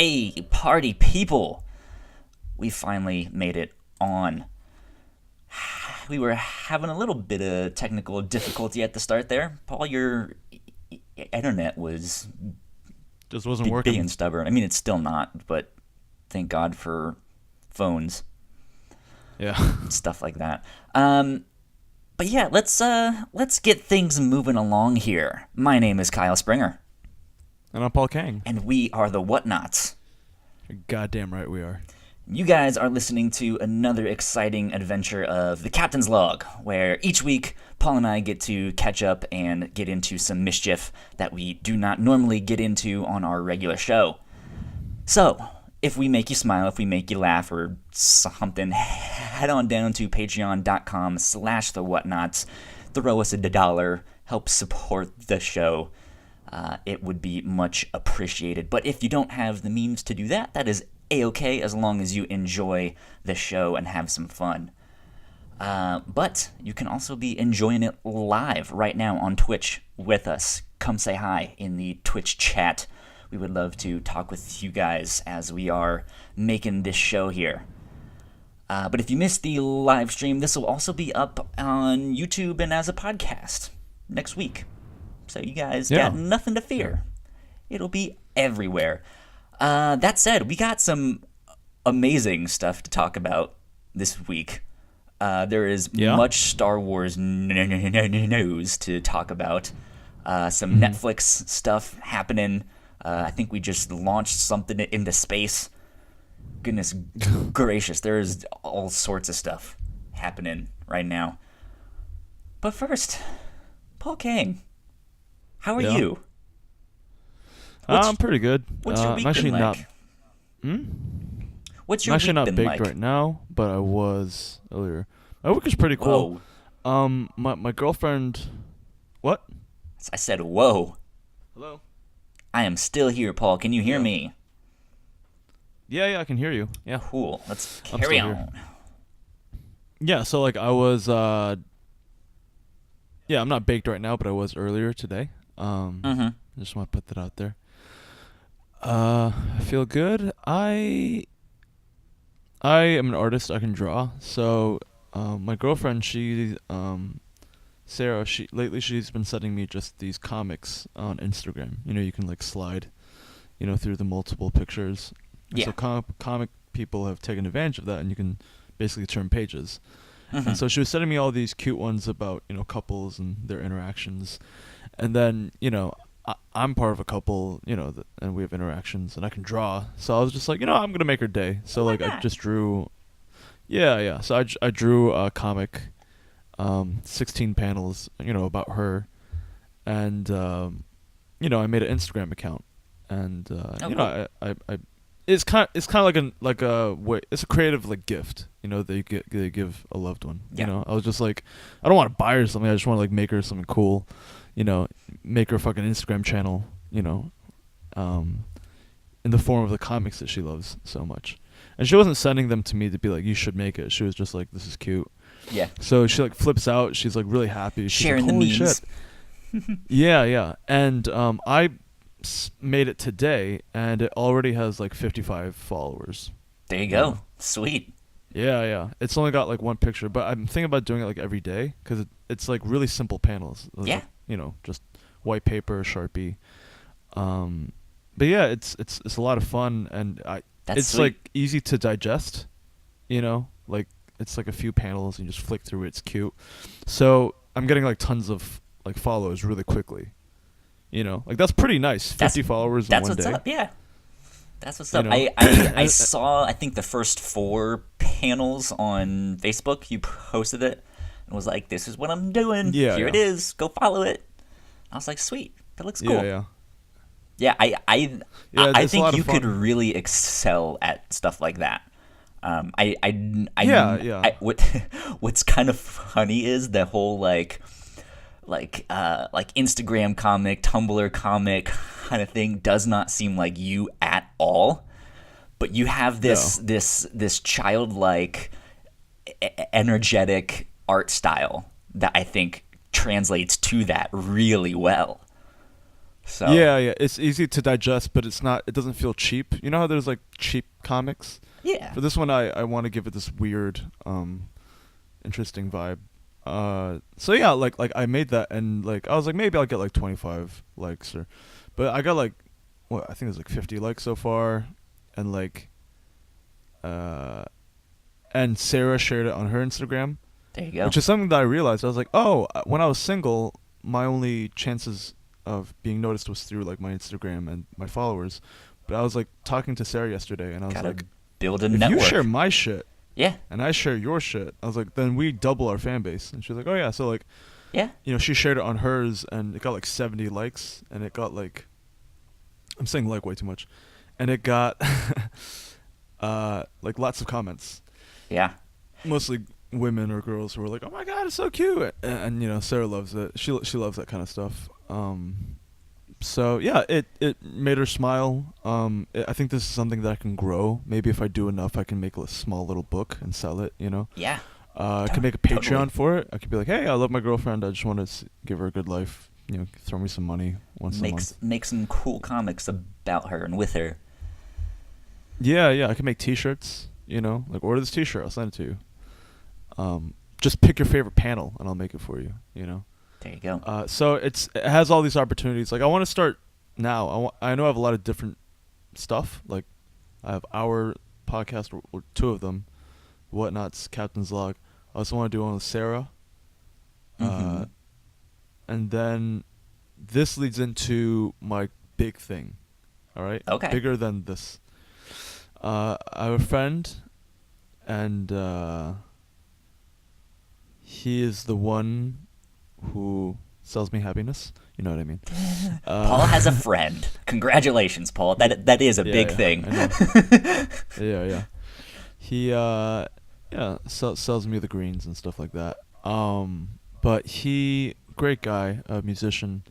Hey, party people! We finally made it on. We were having a little bit of technical difficulty at the start there. Paul, your internet was Just wasn't big working. and stubborn. I mean, it's still not, but thank God for phones, Yeah. stuff like that. But yeah, let's get things moving along here. My name is Kyle Springer, And I'm Paul Kang. and we are the Whatnauts. You're goddamn right we are. You guys are listening to another exciting adventure of the Captain's Log, where each week Paul and I get to catch up and get into some mischief that we do not normally get into on our regular show. So, if we make you smile, if we make you laugh or something, head on down to patreon.com/the Whatnauts, throw us $1, help support the show. It would be much appreciated. But if you don't have the means to do that, that is A-okay as long as you enjoy the show and have some fun. But you can also be enjoying it live right now on Twitch with us. Come say hi in the Twitch chat. We would love to talk with you guys as we are making this show here. But if you missed the live stream, this will also be up on YouTube and as a podcast next week. So you guys got nothing to fear. It'll be everywhere. That said, we got some amazing stuff to talk about this week. There is much Star Wars news to talk about. Some Netflix stuff happening. I think we just launched something into space. Goodness gracious, there is all sorts of stuff happening right now. But first, Paul Kang, how are you? I'm pretty good. What's your week I'm actually been like? What's your I'm actually week not been baked like? right now, but I was earlier. My week is pretty cool. Whoa. My girlfriend. What? I said, whoa. Hello. I am still here, Paul. Can you hear Yeah. me? Yeah, I can hear you. Yeah. Cool. Let's I'm carry still on. here. Yeah, so like I was. Yeah, I'm not baked right now, but I was earlier today. I just want to put that out there. I feel good. I am an artist. I can draw. So, my girlfriend, Sarah, lately she's been sending me just these comics on Instagram. You know, you can like slide, through the multiple pictures. And Yeah. So comic people have taken advantage of that, and you can basically turn pages. And so she was sending me all these cute ones about, couples and their interactions. And then, I'm part of a couple, and we have interactions, and I can draw. So I was just like, I'm going to make her day. So, like, I just drew. Yeah. So I drew a comic, 16 panels, about her. And, I made an Instagram account. And, cool. I it's kind of like a way. It's a creative like gift, that they give a loved one. Yeah. I was just like, I don't want to buy her something. I just want to like make her something cool, make her a fucking Instagram channel, in the form of the comics that she loves so much. And she wasn't sending them to me to be like, you should make it. She was just like, this is cute. Yeah. So she like flips out. She's like really happy. She's Sharing like, the holy memes. shit. Yeah. And I made it today, and it already has like 55 followers. There you go. Sweet. Yeah. It's only got like one picture, but I'm thinking about doing it like every day because it's like really simple panels. Yeah. Like, just white paper, Sharpie. But yeah, it's a lot of fun, and That's it's sweet. like easy to digest. Like it's like a few panels and you just flick through it. It's cute. So I'm getting like tons of like follows really quickly. Like that's pretty nice. 50 followers in That's one what's day. up. Yeah. That's what's up. You know? I saw, I think, the first 4 panels on Facebook. You posted it and was like, this is what I'm doing. Yeah, Here yeah. it is. Go follow it. I was like, sweet. That looks cool. Yeah. Yeah, I Yeah, I it's a think lot of you could fun. really excel at stuff like that. Yeah. What's kind of funny is the whole like Instagram comic, Tumblr comic kind of thing does not seem like you at all. But you have this childlike, energetic art style that I think translates to that really well. So Yeah, it's easy to digest, but it's not. It doesn't feel cheap. You know how there's like cheap comics. yeah, For this one, I want to give it this weird, interesting vibe. So yeah, like I made that, and like I was like maybe I'll get like 25 likes but I got like what I think it was like 50 likes so far, and like uh, and Sarah shared it on her Instagram, there you go. which is something that I realized. I was like, oh, when I was single, my only chances of being noticed was through like my Instagram and my followers. But I was like talking to Sarah yesterday, and I was Gotta like, build a if network. you share my shit Yeah, and I share your shit, I was like, then we double our fan base. And she was like, oh yeah. So like, yeah. she shared it on hers, and it got like 70 likes, and it got like, I'm saying like way too much, and it got like lots of comments, Yeah. mostly women or girls who were like, oh my god, it's so cute, and Sarah loves it. She loves that kind of stuff. So yeah, it made her smile. I think this is something that I can grow. Maybe if I do enough, I can make a small little book and sell it. Yeah. I could make a Patreon Totally. for it. I could be like, hey, I love my girlfriend. I just want to give her a good life. Throw me some money once a month. Make some cool comics about her and with her. Yeah, I can make T-shirts. Like order this T-shirt, I'll send it to you. Just pick your favorite panel, and I'll make it for you. There you go. So it has all these opportunities. Like I want to start now. I know I have a lot of different stuff. Like I have our podcast, or two of them, Whatnauts, Captain's Log. I also want to do one with Sarah. Mhm. And then this leads into my big thing. All right? Okay. Bigger than this. I have a friend, and he is the one who sells me happiness. You know what I mean? Paul has a friend. Congratulations, Paul. That is a big thing. I know. Yeah. He sells me the greens and stuff like that. But he, great guy, a musician.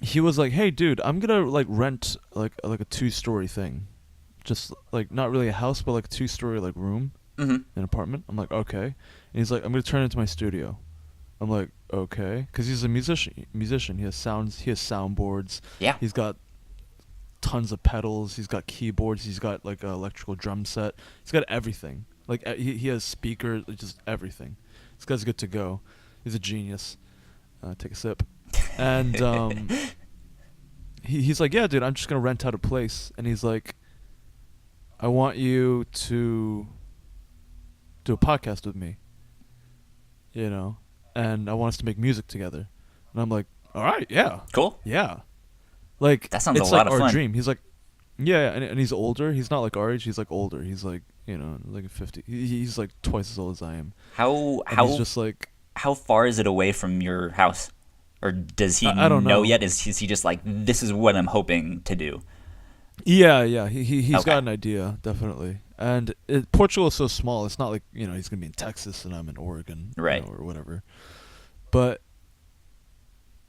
He was like, "Hey, dude, I'm gonna like rent like a 2-story thing, just like not really a house, but like a 2-story like room, Mhm. an apartment." I'm like, "Okay," and he's like, "I'm gonna turn it into my studio." I'm like, "Okay," because he's a musician. He has sounds. He has soundboards. Yeah. He's got tons of pedals. He's got keyboards. He's got like an electrical drum set. He's got everything. Like he has speakers. Just everything. This guy's good to go. He's a genius. Take a sip. And he's like, yeah, dude, I'm just gonna rent out a place. And he's like, I want you to do a podcast with me. And I want us to make music together. And I'm like, all right, yeah, Cool. yeah. Like That sounds it's a lot like of our fun. dream. He's like, yeah, and he's older. He's not like our age. He's like older. He's like like 50. He's like twice as old as I am. How And he's just like, how far is it away from your house? Or does he I don't know. yet? Is he just like, this is what I'm hoping to do? yeah. He's Okay. got an idea, definitely. And Portugal is so small. It's not like he's gonna be in Texas and I'm in Oregon, Right. or whatever. But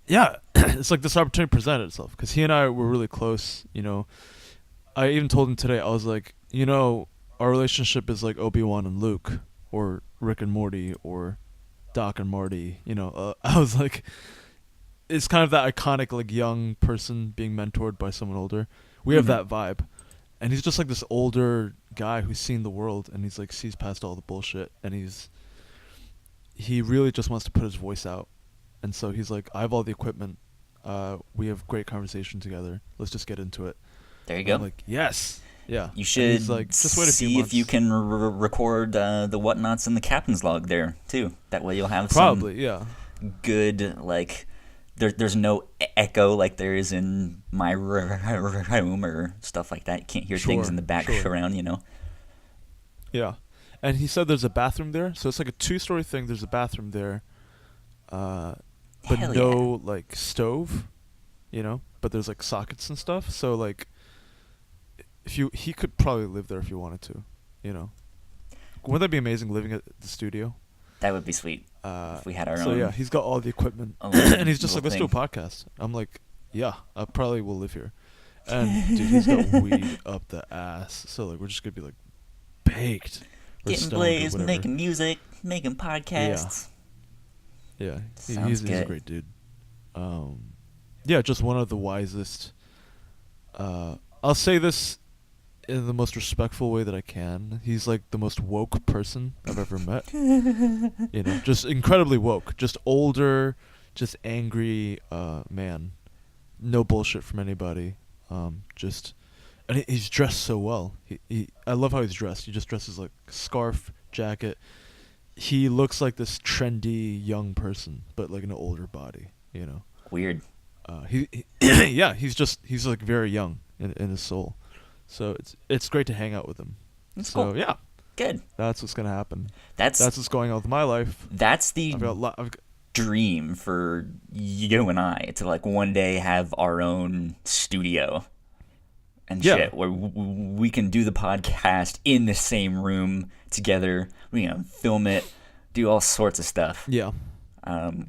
yeah, it's like this opportunity presented itself because he and I were really close. I even told him today. I was like, our relationship is like Obi-Wan and Luke, or Rick and Morty, or Doc and Marty. I was like, it's kind of that iconic like young person being mentored by someone older. We have Mhm. that vibe, and he's just like this older guy who's seen the world, and he's like sees past all the bullshit, and he really just wants to put his voice out, and so he's like, I have all the equipment. We have great conversation together. Let's just get into it. There you And go. I'm like, yes, yeah. You And should he's like, just wait a few see months. if you can record the Whatnauts and the Captain's Log there too. That way you'll have Probably, yeah. some good like. There's no echo like there is in my room or stuff like that. You can't hear things Sure, in the background. Yeah. And he said there's a bathroom there, so it's like a 2-story thing. There's a bathroom there, but Hell no like stove, But there's like sockets and stuff. So like, he could probably live there if you wanted to, Wouldn't that be amazing living at the studio? That would be sweet if we had our So own. yeah, he's got all the equipment, own little- and he's just like, little let's do a podcast. I'm like, yeah, I probably will live here. And dude, he's got weed up the ass. So like, we're just gonna be like baked. Or Getting stoned or blazed, whatever. making music, making podcasts. Yeah, Sounds he's a good. great dude. yeah, just one of the wisest. I'll say this in the most respectful way that I can. He's like the most woke person I've ever met. Just incredibly woke. Just older, just angry man. No bullshit from anybody. And he's dressed so well. I love how he's dressed. He just dresses like scarf, jacket. He looks like this trendy young person, but like an older body. Weird. Yeah, he's like very young in his soul. So it's great to hang out with him. That's so cool. Yeah, Good. that's what's gonna happen. That's what's going on with my life. That's the I've got dream for you and I to like one day have our own studio and Yeah. shit where we can do the podcast in the same room together. Film it, do all sorts of stuff. Yeah.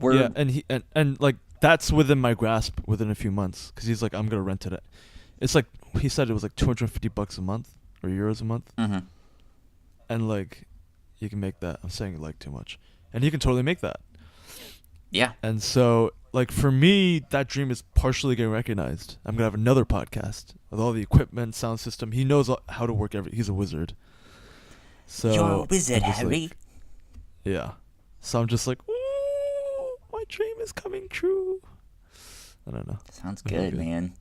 We're Yeah, and he and like that's within my grasp within a few months because he's like, I'm gonna rent it. It's like he said it was like $250 a month or euros a month, and like you can make that. I'm saying like too much, and he can totally make that. Yeah. And so like for me, that dream is partially getting recognized. I'm gonna have another podcast with all the equipment, sound system. He knows how to work He's a wizard. So You're a wizard, I'm just Harry. like, yeah. So I'm just like, ooh, my dream is coming true. I don't know. Sounds good, man.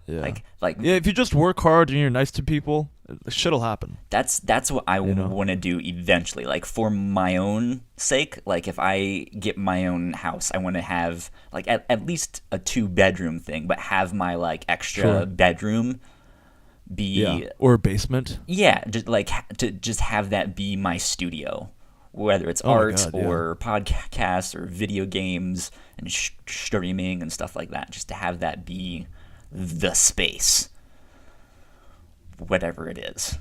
Yeah. Like yeah, if you just work hard and you're nice to people, shit'll happen. That's what I want to do eventually. Like for my own sake, like if I get my own house, I want to have like at least a 2-bedroom thing, but have my like extra bedroom be or a basement. Yeah, just like to just have that be my studio, whether it's art or podcasts or video games and streaming and stuff like that. Just to have that be the space, whatever it is.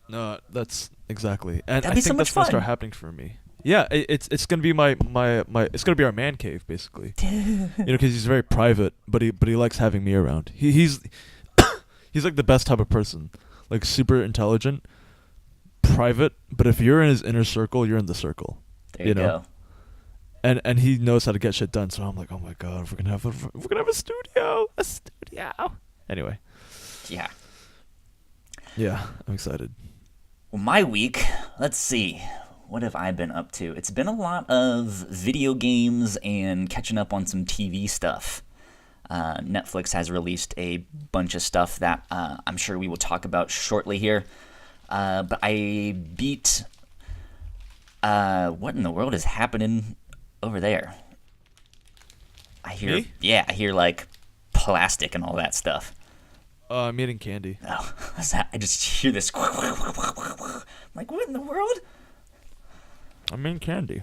No, that's exactly, and That'd be I think so much that's gonna fun. start happening for me. Yeah, it's gonna be my it's gonna be our man cave basically. Because he's very private, but he likes having me around. He's he's like the best type of person, like super intelligent, private. But if you're in his inner circle, you're in the circle. There you go. And he knows how to get shit done. So I'm like, oh my god, we're gonna have a studio. Anyway. Yeah. Yeah, I'm excited. Well, my week, let's see. What have I been up to? It's been a lot of video games and catching up on some TV stuff. Netflix has released a bunch of stuff that I'm sure we will talk about shortly here. But I beat... what in the world is happening over there? I hear... Me? Yeah, I hear like plastic and all that stuff. I'm eating candy. Oh, what's that? I just hear this. I'm like, what in the world? I'm eating candy.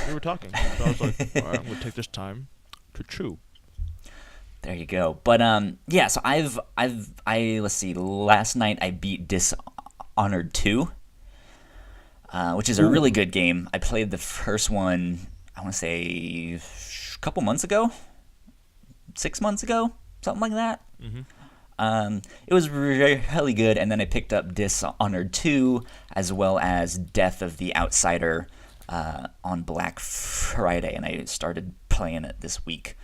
We were talking. So I was like, all right, I'm gonna take this time to chew. There you go. But yeah. So let's see. Last night I beat Dishonored 2, which is a really good game. I played the first one. I want to say a couple months ago, 6 months ago, something like that. It was really good, and then I picked up Dishonored 2 as well as Death of the Outsider on Black Friday, and I started playing it this week.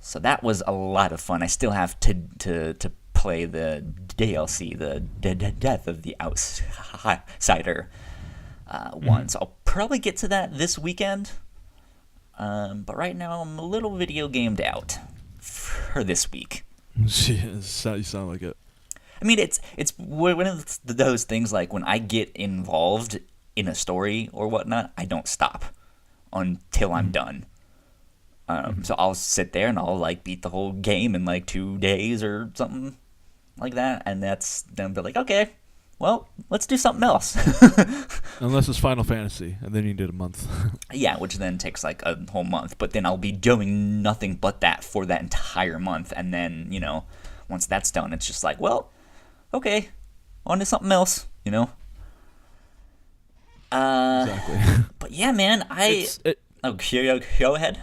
So that was a lot of fun. I still have to play the DLC, the Death of the Outsider one. So I'll probably get to that this weekend. But right now I'm a little video gamed out for this week. You sound like it. I mean, it's one of those things like when I get involved in a story or whatnot, I don't stop until I'm done. So I'll sit there and I'll like beat the whole game in like 2 days or something like that, and that's then be like, okay, well, let's do something else. Unless it's Final Fantasy, and then you did a month. Yeah, which then takes like a whole month, but then I'll be doing nothing but that for that entire month, and then, once that's done, it's just like, well, okay, on to something else, Exactly. But yeah, man, go ahead.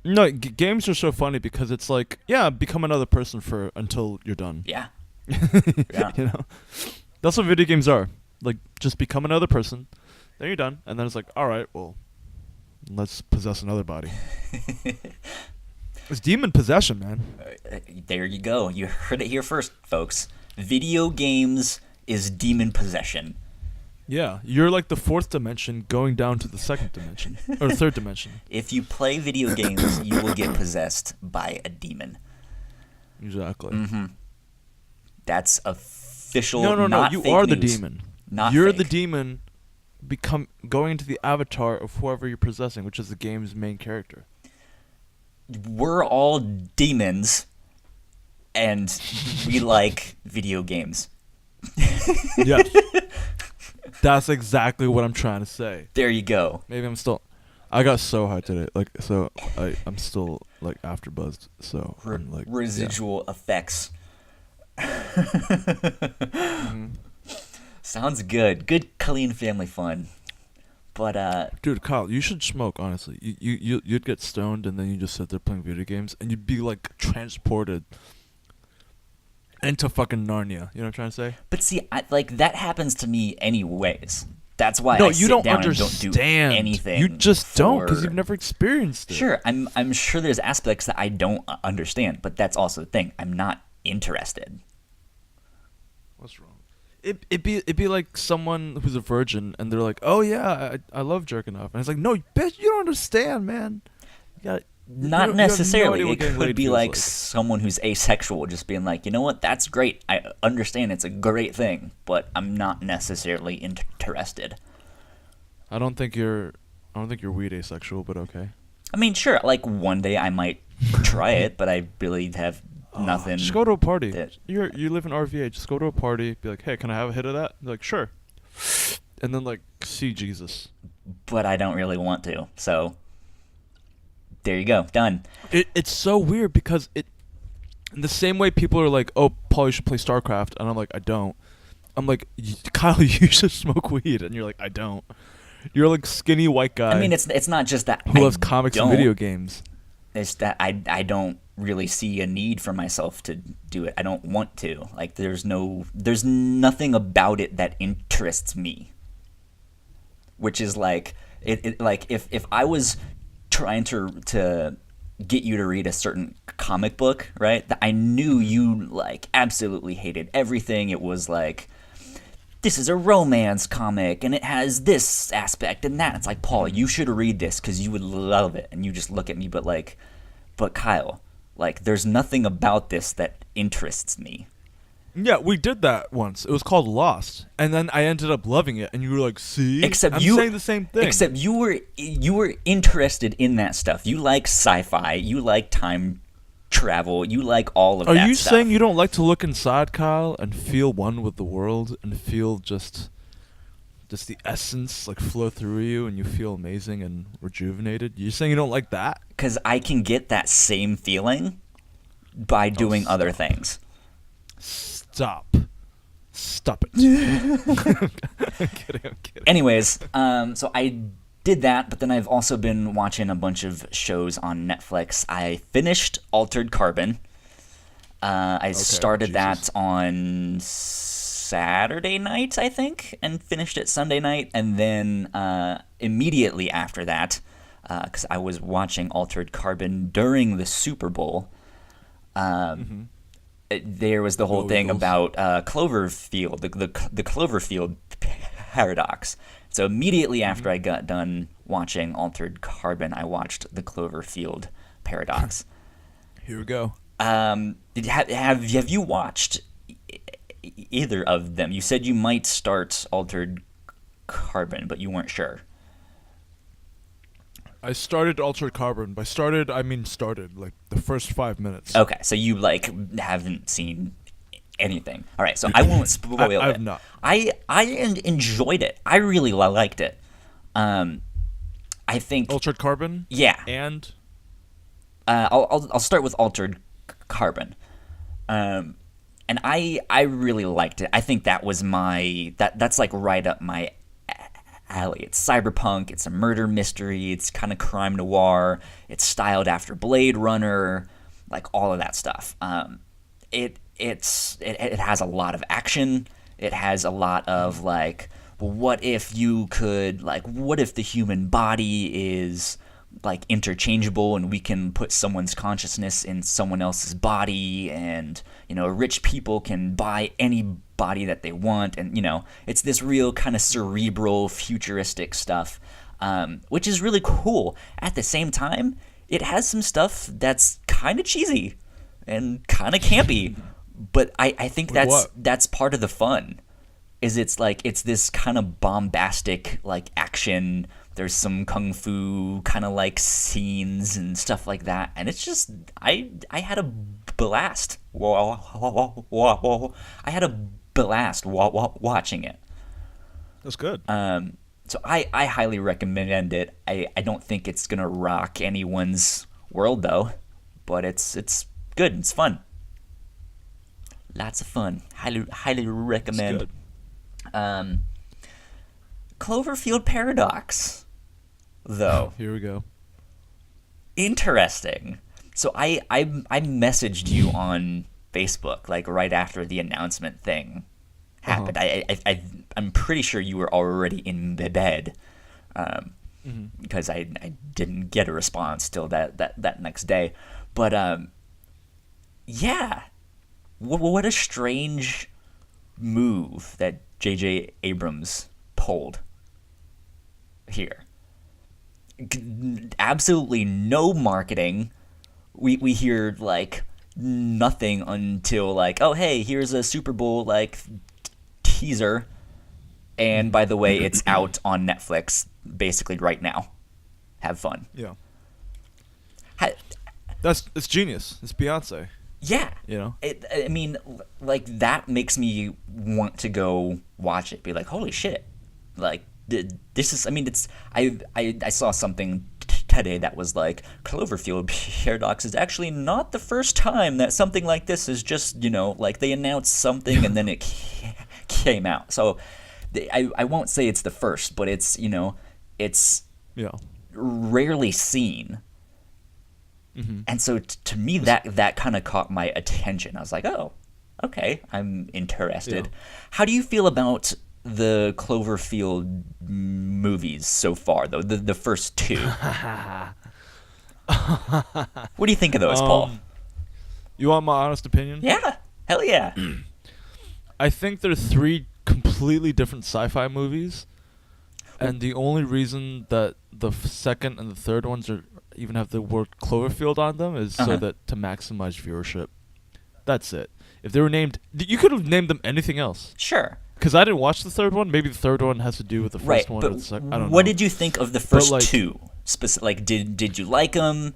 No, games are so funny because it's like, yeah, become another person until you're done. Yeah. That's what video games are. Like, just become another person, then you're done, and then it's like, all right, well, let's possess another body. It's demon possession, man. There you go. You heard it here first, folks. Video games is demon possession. Yeah, you're like the fourth dimension going down to the second dimension or third dimension. If you play video games, you will get possessed by a demon. Exactly. Mm-hmm. That's official. No. You fake are the news. demon. Not You're fake. the demon, going into the avatar of whoever you're possessing, which is the game's main character. We're all demons, and we like video games. Yes. That's exactly what I'm trying to say. There you go. Maybe I got so high today, I'm still like after buzzed. So I'm like Residual effects. Mm-hmm. Sounds good. Good, clean family fun. But dude, Kyle, you should smoke. Honestly, you'd get stoned and then you just sit there playing video games and you'd be like transported into fucking Narnia. You know what I'm trying to say? But see, that happens to me anyways. That's why No, I you sit don't down understand. and don't do anything. You just don't because for- you've never experienced it. Sure, I'm sure there's aspects that I don't understand, but that's also the thing. I'm not interested. What's wrong? It'd be like someone who's a virgin and they're like, oh yeah, I love jerking off, and it's like, no, bitch, you don't understand, man. Not you have necessarily. no idea what It getting could laid be feels like someone who's asexual just being like, you know what, that's great. I understand it's a great thing, but I'm not necessarily interested. I don't think you're weed asexual, but okay. I mean, sure, like one day I might try it, but I really have nothing. Just go to a party. that- You live in RVA. Just go to a party. Be like, hey, can I have a hit of that? They're like, sure. And then like see Jesus. But I don't really want to. So there you go, done. It's so weird because in the same way people are like, oh, Paul, you should play StarCraft, and I'm like, I don't. I'm like, Kyle, you should smoke weed, and you're like, I don't. You're like skinny white guy. I mean, it's not just that who I loves comics and don't. video games. It's that I don't really see a need for myself to do it. I don't want to. Like there's nothing about it that interests me. Which is like like if I was trying to get you to read a certain comic book, right? That I knew you like absolutely hated everything. It was like, this is a romance comic and it has this aspect and that. It's like, Paul, you should read this because you would love it. And you just look at me, but Kyle, like there's nothing about this that interests me. Yeah, we did that once. It was called Lost, and then I ended up loving it. And you were like, "See, I'm saying the same thing." Except you were interested in that stuff. You like sci-fi. You like time travel. You like all of that Are you stuff. saying you don't like to look inside, Kyle, and feel one with the world, and feel just the essence like flow through you, and you feel amazing and rejuvenated? You're saying you don't like that? Because I can get that same feeling by doing other things. Stop it. I'm kidding. Anyways, so I did that, but then I've also been watching a bunch of shows on Netflix. I finished Altered Carbon. I started that on Saturday night, I think, and finished it Sunday night. And then immediately after that, because I was watching Altered Carbon during the Super Bowl, there was the whole thing about Cloverfield, the Cloverfield Paradox. So immediately after I got done watching Altered Carbon, I watched the Cloverfield Paradox. Here we go. Have you watched either of them? You said you might start Altered Carbon, but you weren't sure. I started Altered Carbon. By started, I mean started, like the first 5 minutes. Okay, so you haven't seen anything. All right, so I won't spoil it. I have not. I enjoyed it. I really liked it. I think Altered Carbon? Yeah. And? I'll start with Altered Carbon. And I really liked it. I think that was that's like right up my alley. It's cyberpunk, it's a murder mystery, it's kind of crime noir, it's styled after Blade Runner, like all of that stuff. It has a lot of action. It has a lot of like well, what if you could, like, what if the human body is, like, interchangeable and we can put someone's consciousness in someone else's body, and, rich people can buy any body that they want, and, it's this real kind of cerebral, futuristic stuff, which is really cool. At the same time, it has some stuff that's kind of cheesy and kind of campy, but I think that's part of the fun. Is it's this kind of bombastic, like, action. There's some kung fu kind of like scenes and stuff like that, and it's just I had a blast. I had a blast watching it. That's good. So I highly recommend it. I don't think it's gonna rock anyone's world though, but it's good. It's fun. Lots of fun. Highly recommend. Good. Cloverfield Paradox, though. Here we go. Interesting. So I messaged you on Facebook, like, right after the announcement thing happened. I'm pretty sure you were already in bed, because I didn't get a response till that next day. But yeah, what a strange move that J.J. Abrams pulled here. Absolutely no marketing. We hear, like, nothing until, like, oh, hey, here's a Super Bowl, like, teaser, and by the way, it's out on Netflix basically right now. Have fun. Yeah. It's genius. It's Beyonce. Yeah. I mean, like, that makes me want to go watch it. Be like, holy shit. Like, this is, I mean, it's, I saw something today that was like, Cloverfield Paradox is actually not the first time that something like this is just, like, they announced something and then it came out. So I won't say it's the first, but it's, it's rarely seen. Mm-hmm. And so to me, that kind of caught my attention. I was like, oh, okay, I'm interested. Yeah. How do you feel about the Cloverfield movies so far, though? The first two. What do you think of those, Paul? You want my honest opinion? Yeah. Hell yeah. I think they're three completely different sci-fi movies. And the only reason that the second and the third ones even have the word Cloverfield on them is so that to maximize viewership. That's it. If they were named, you could have named them anything else. Sure. Because I didn't watch the third one. Maybe the third one has to do with the first one. But or the second. I don't know. What did you think of the first two? Did you like them?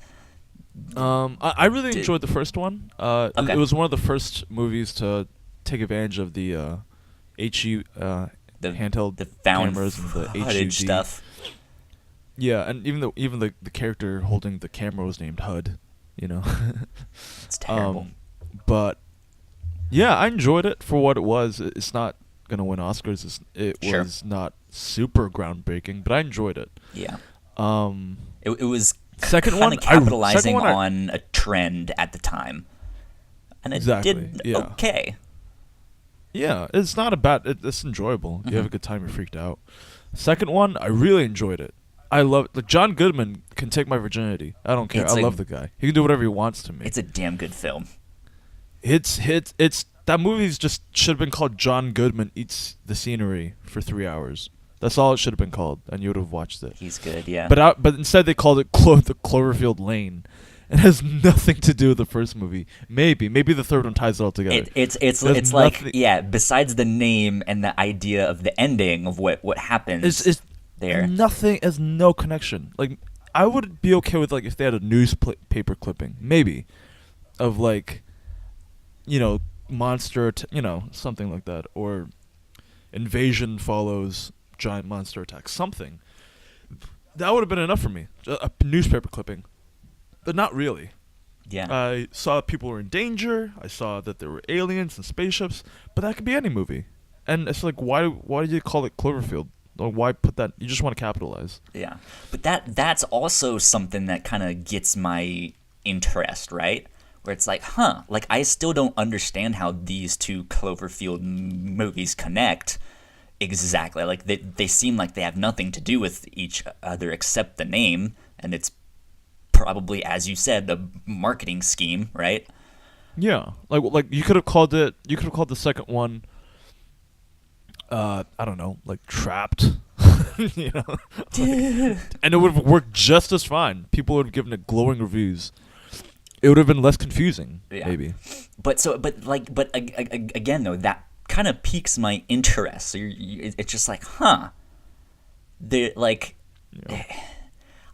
I really enjoyed the first one. It was one of the first movies to take advantage of the HU the handheld the found cameras and the footage HUD stuff. Yeah, and even the character holding the camera was named HUD. It's terrible. But yeah, I enjoyed it for what it was. It's not gonna win Oscars. It was not super groundbreaking, but I enjoyed it. Yeah. It was second kind one of capitalizing on a trend at the time, and it did okay. Yeah, it's not a bad. It's enjoyable. You have a good time. You're freaked out. Second one, I really enjoyed it. I love John Goodman can take my virginity. I don't care. I love the guy. He can do whatever he wants to me. It's a damn good film. It's that movie's just should have been called John Goodman Eats the Scenery for 3 hours. That's all it should have been called, and you would have watched it. He's good, yeah. But instead they called it the Cloverfield Lane. It has nothing to do with the first movie. Maybe the third one ties it all together. It's like, yeah. Besides the name and the idea of the ending of what happens, it's there. Nothing has no connection. Like, I would be okay with, like, if they had a newspaper clipping, maybe, of, like, monster, something like that, or invasion follows giant monster attack, something. That would have been enough for me. A newspaper clipping. But not really. Yeah. I saw people were in danger. I saw that there were aliens and spaceships. But that could be any movie. And it's like, why do you call it Cloverfield? Or why put that? You just want to capitalize. Yeah. But that's also something that kind of gets my interest, right? Where it's like, like, I still don't understand how these two Cloverfield movies connect. Exactly. Like they seem like they have nothing to do with each other except the name, and it's probably, as you said, the marketing scheme, right? Yeah, like you could have called it. You could have called the second one. I don't know, like Trapped. you know, and it would have worked just as fine. People would have given it glowing reviews. It would have been less confusing, maybe. Again though, that kind of piques my interest. So it's just like, huh? They like,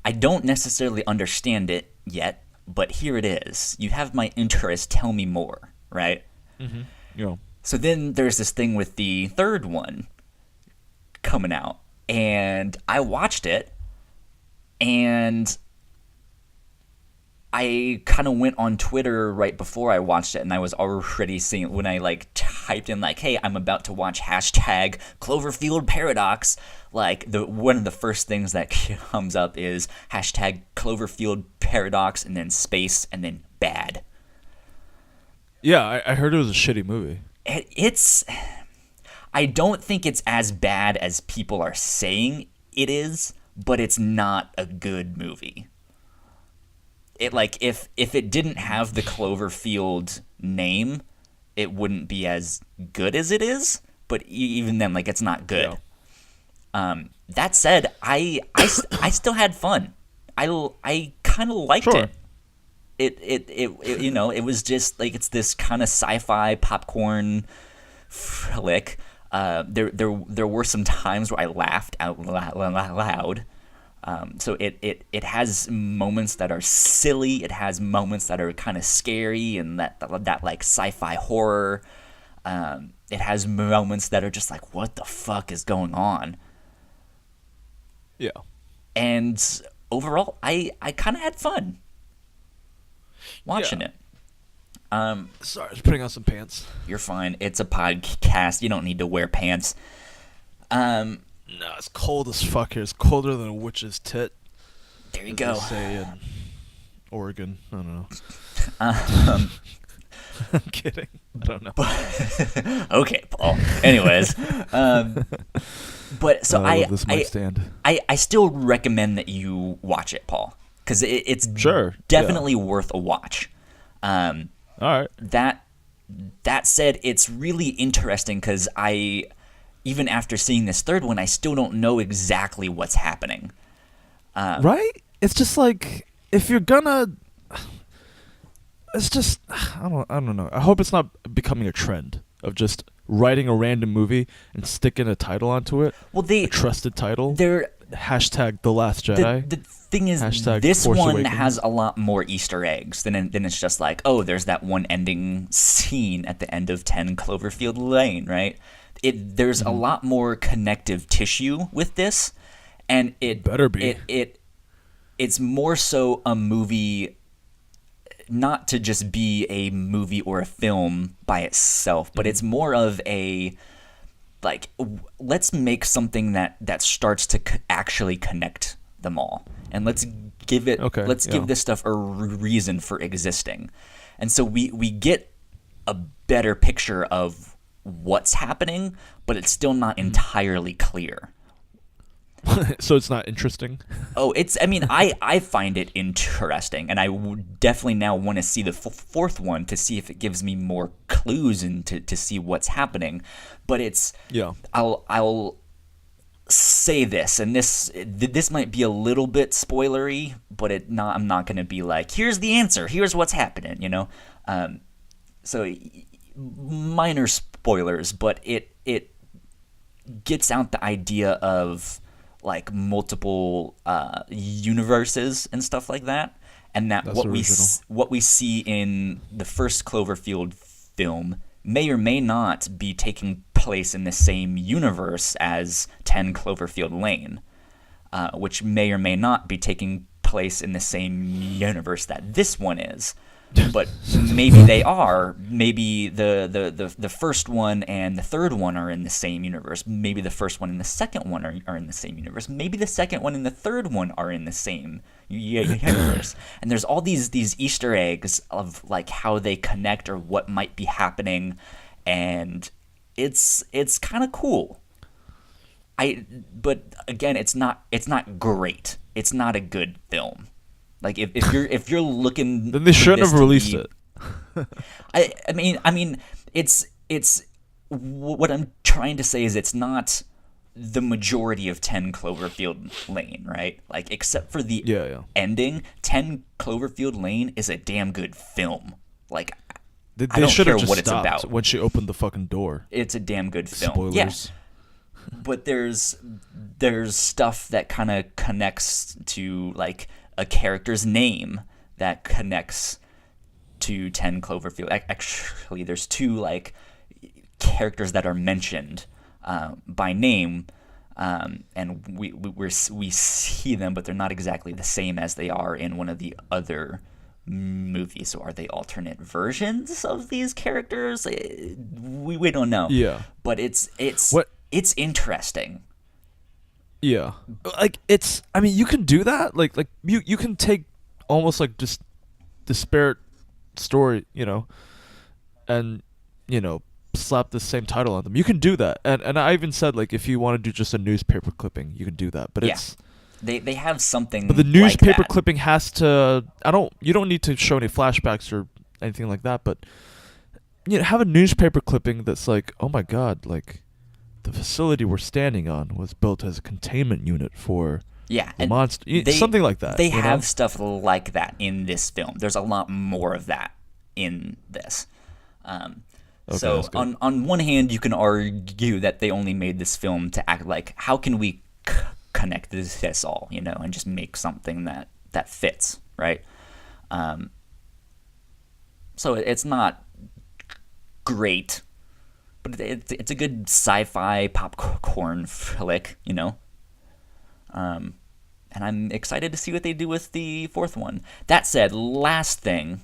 I don't necessarily understand it yet, but here it is. You have my interest. Tell me more, right? Mm-hmm. Yeah. So then there's this thing with the third one coming out, and I watched it, and I kind of went on Twitter right before I watched it, and I was already seeing when I like typed in like, "Hey, I'm about to watch hashtag Cloverfield Paradox." Like one of the first things that comes up is hashtag Cloverfield Paradox, and then space, and then bad. Yeah, I heard it was a shitty movie. It's. I don't think it's as bad as people are saying it is, but it's not a good movie. It like if it didn't have the Cloverfield name, it wouldn't be as good as it is. But even then, like, it's not good. Yeah. That said, I still had fun. I kind of liked it. It you know, it was just like, it's this kind of sci-fi popcorn flick. There were some times where I laughed out loud. So it has moments that are silly. It has moments that are kind of scary and that like sci-fi horror. It has moments that are just like, what the fuck is going on? Yeah. And overall, I kind of had fun watching it. Sorry, I was putting on some pants. You're fine. It's a podcast. You don't need to wear pants. No, it's cold as fuck here. It's colder than a witch's tit. There you go. Say in Oregon. I don't know. I'm kidding. I don't know. Okay, Paul. Anyways, but so I still recommend that you watch it, Paul, because it's definitely worth a watch. All right. That said, it's really interesting because even after seeing this third one, I still don't know exactly what's happening. Right? It's just like, if you're gonna, it's just, I don't know. I hope it's not becoming a trend of just writing a random movie and sticking a title onto it. Well, a trusted title. Hashtag The Last Jedi. The thing is, hashtag this Force one Awakens. has a lot more Easter eggs than it's just like, oh, there's that one ending scene at the end of 10 Cloverfield Lane, right? There's a lot more connective tissue with this, and it better be. It's more so a movie, not to just be a movie or a film by itself, but it's more of a, like, let's make something that starts to actually connect them all, and let's give this stuff a reason for existing. And so we get a better picture of what's happening, but it's still not entirely clear. So it's not interesting? Oh, I find it interesting, and I would definitely now want to see the fourth one to see if it gives me more clues and to see what's happening. But it's, I'll say this, and this might be a little bit spoilery, but I'm not going to be like, here's the answer, here's what's happening, you know? So minor spoilers, but it gets out the idea of like multiple universes and stuff like that, and that what we see in the first Cloverfield film may or may not be taking place in the same universe as 10 Cloverfield Lane, which may or may not be taking place in the same universe that this one is. But maybe they are. Maybe the first one and the third one are in the same universe. Maybe the first one and the second one are in the same universe. Maybe the second one and the third one are in the same universe. And there's all these Easter eggs of like how they connect or what might be happening, and it's kind of cool. but again, it's not great. It's not a good film. Like if you're looking, Then they for shouldn't this have to released be- it. I mean, it's what I'm trying to say is it's not the majority of 10 Cloverfield Lane, right? Like, except for the Yeah. ending, 10 Cloverfield Lane is a damn good film. Like, They, I don't should care have just what it's stopped about. when she opened the fucking door. It's a damn good film. Spoilers. Yes. But there's stuff that kind of connects to, like, a character's name that connects to 10 Cloverfield. Actually, there's two, like, characters that are mentioned by name, and we see them, but they're not exactly the same as they are in one of the other movies. So are they alternate versions of these characters? We don't know. Yeah. But it's What? it's interesting. Yeah. Like, it's, I mean, you can do that. Like you can take almost like just disparate story, and, slap the same title on them. You can do that. And I even said, like, if you want to do just a newspaper clipping, you can do that. But Yeah. it's, They have something. but the newspaper like that. clipping has to, you don't need to show any flashbacks or anything like that, but have a newspaper clipping that's like, oh my god, like, the facility we're standing on was built as a containment unit for Yeah, the and monster, something like that. They have stuff like that in this film. There's a lot more of that in this. Okay, So that's good. on one hand, you can argue that they only made this film to act like, how can we connect this all, and just make something that fits, right? So it's not great, but it's a good sci-fi popcorn flick, and I'm excited to see what they do with the fourth one. That said, last thing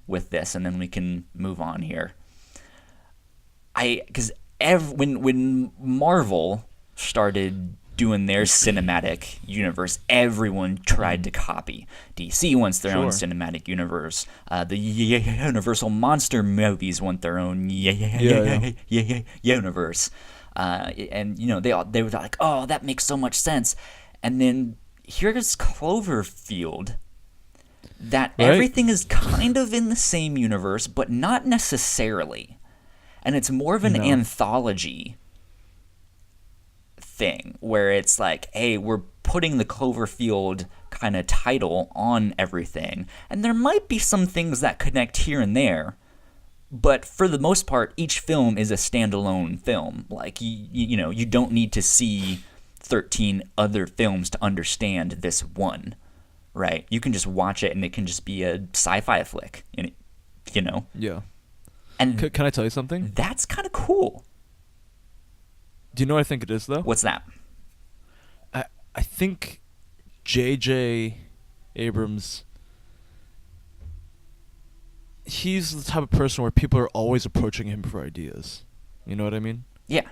with this, and then we can move on here. Because when Marvel started doing their cinematic universe, everyone tried to copy. DC wants their own Sure. cinematic universe. The Universal monster movies want their own universe. And they were like, oh, that makes so much sense. And then here's Cloverfield, that Right. everything is kind of in the same universe, but not necessarily. And it's more of an No. anthology thing, where it's like, hey, we're putting the Cloverfield kind of title on everything, and there might be some things that connect here and there, but for the most part, each film is a standalone film. Like, you don't need to see 13 other films to understand this one, right? You can just watch it, and it can just be a sci-fi flick, Yeah. And Can I tell you something? that's kind of cool. Do you know what I think it is, though? What's that? I think J.J. Abrams, he's the type of person where people are always approaching him for ideas. You know what I mean? Yeah.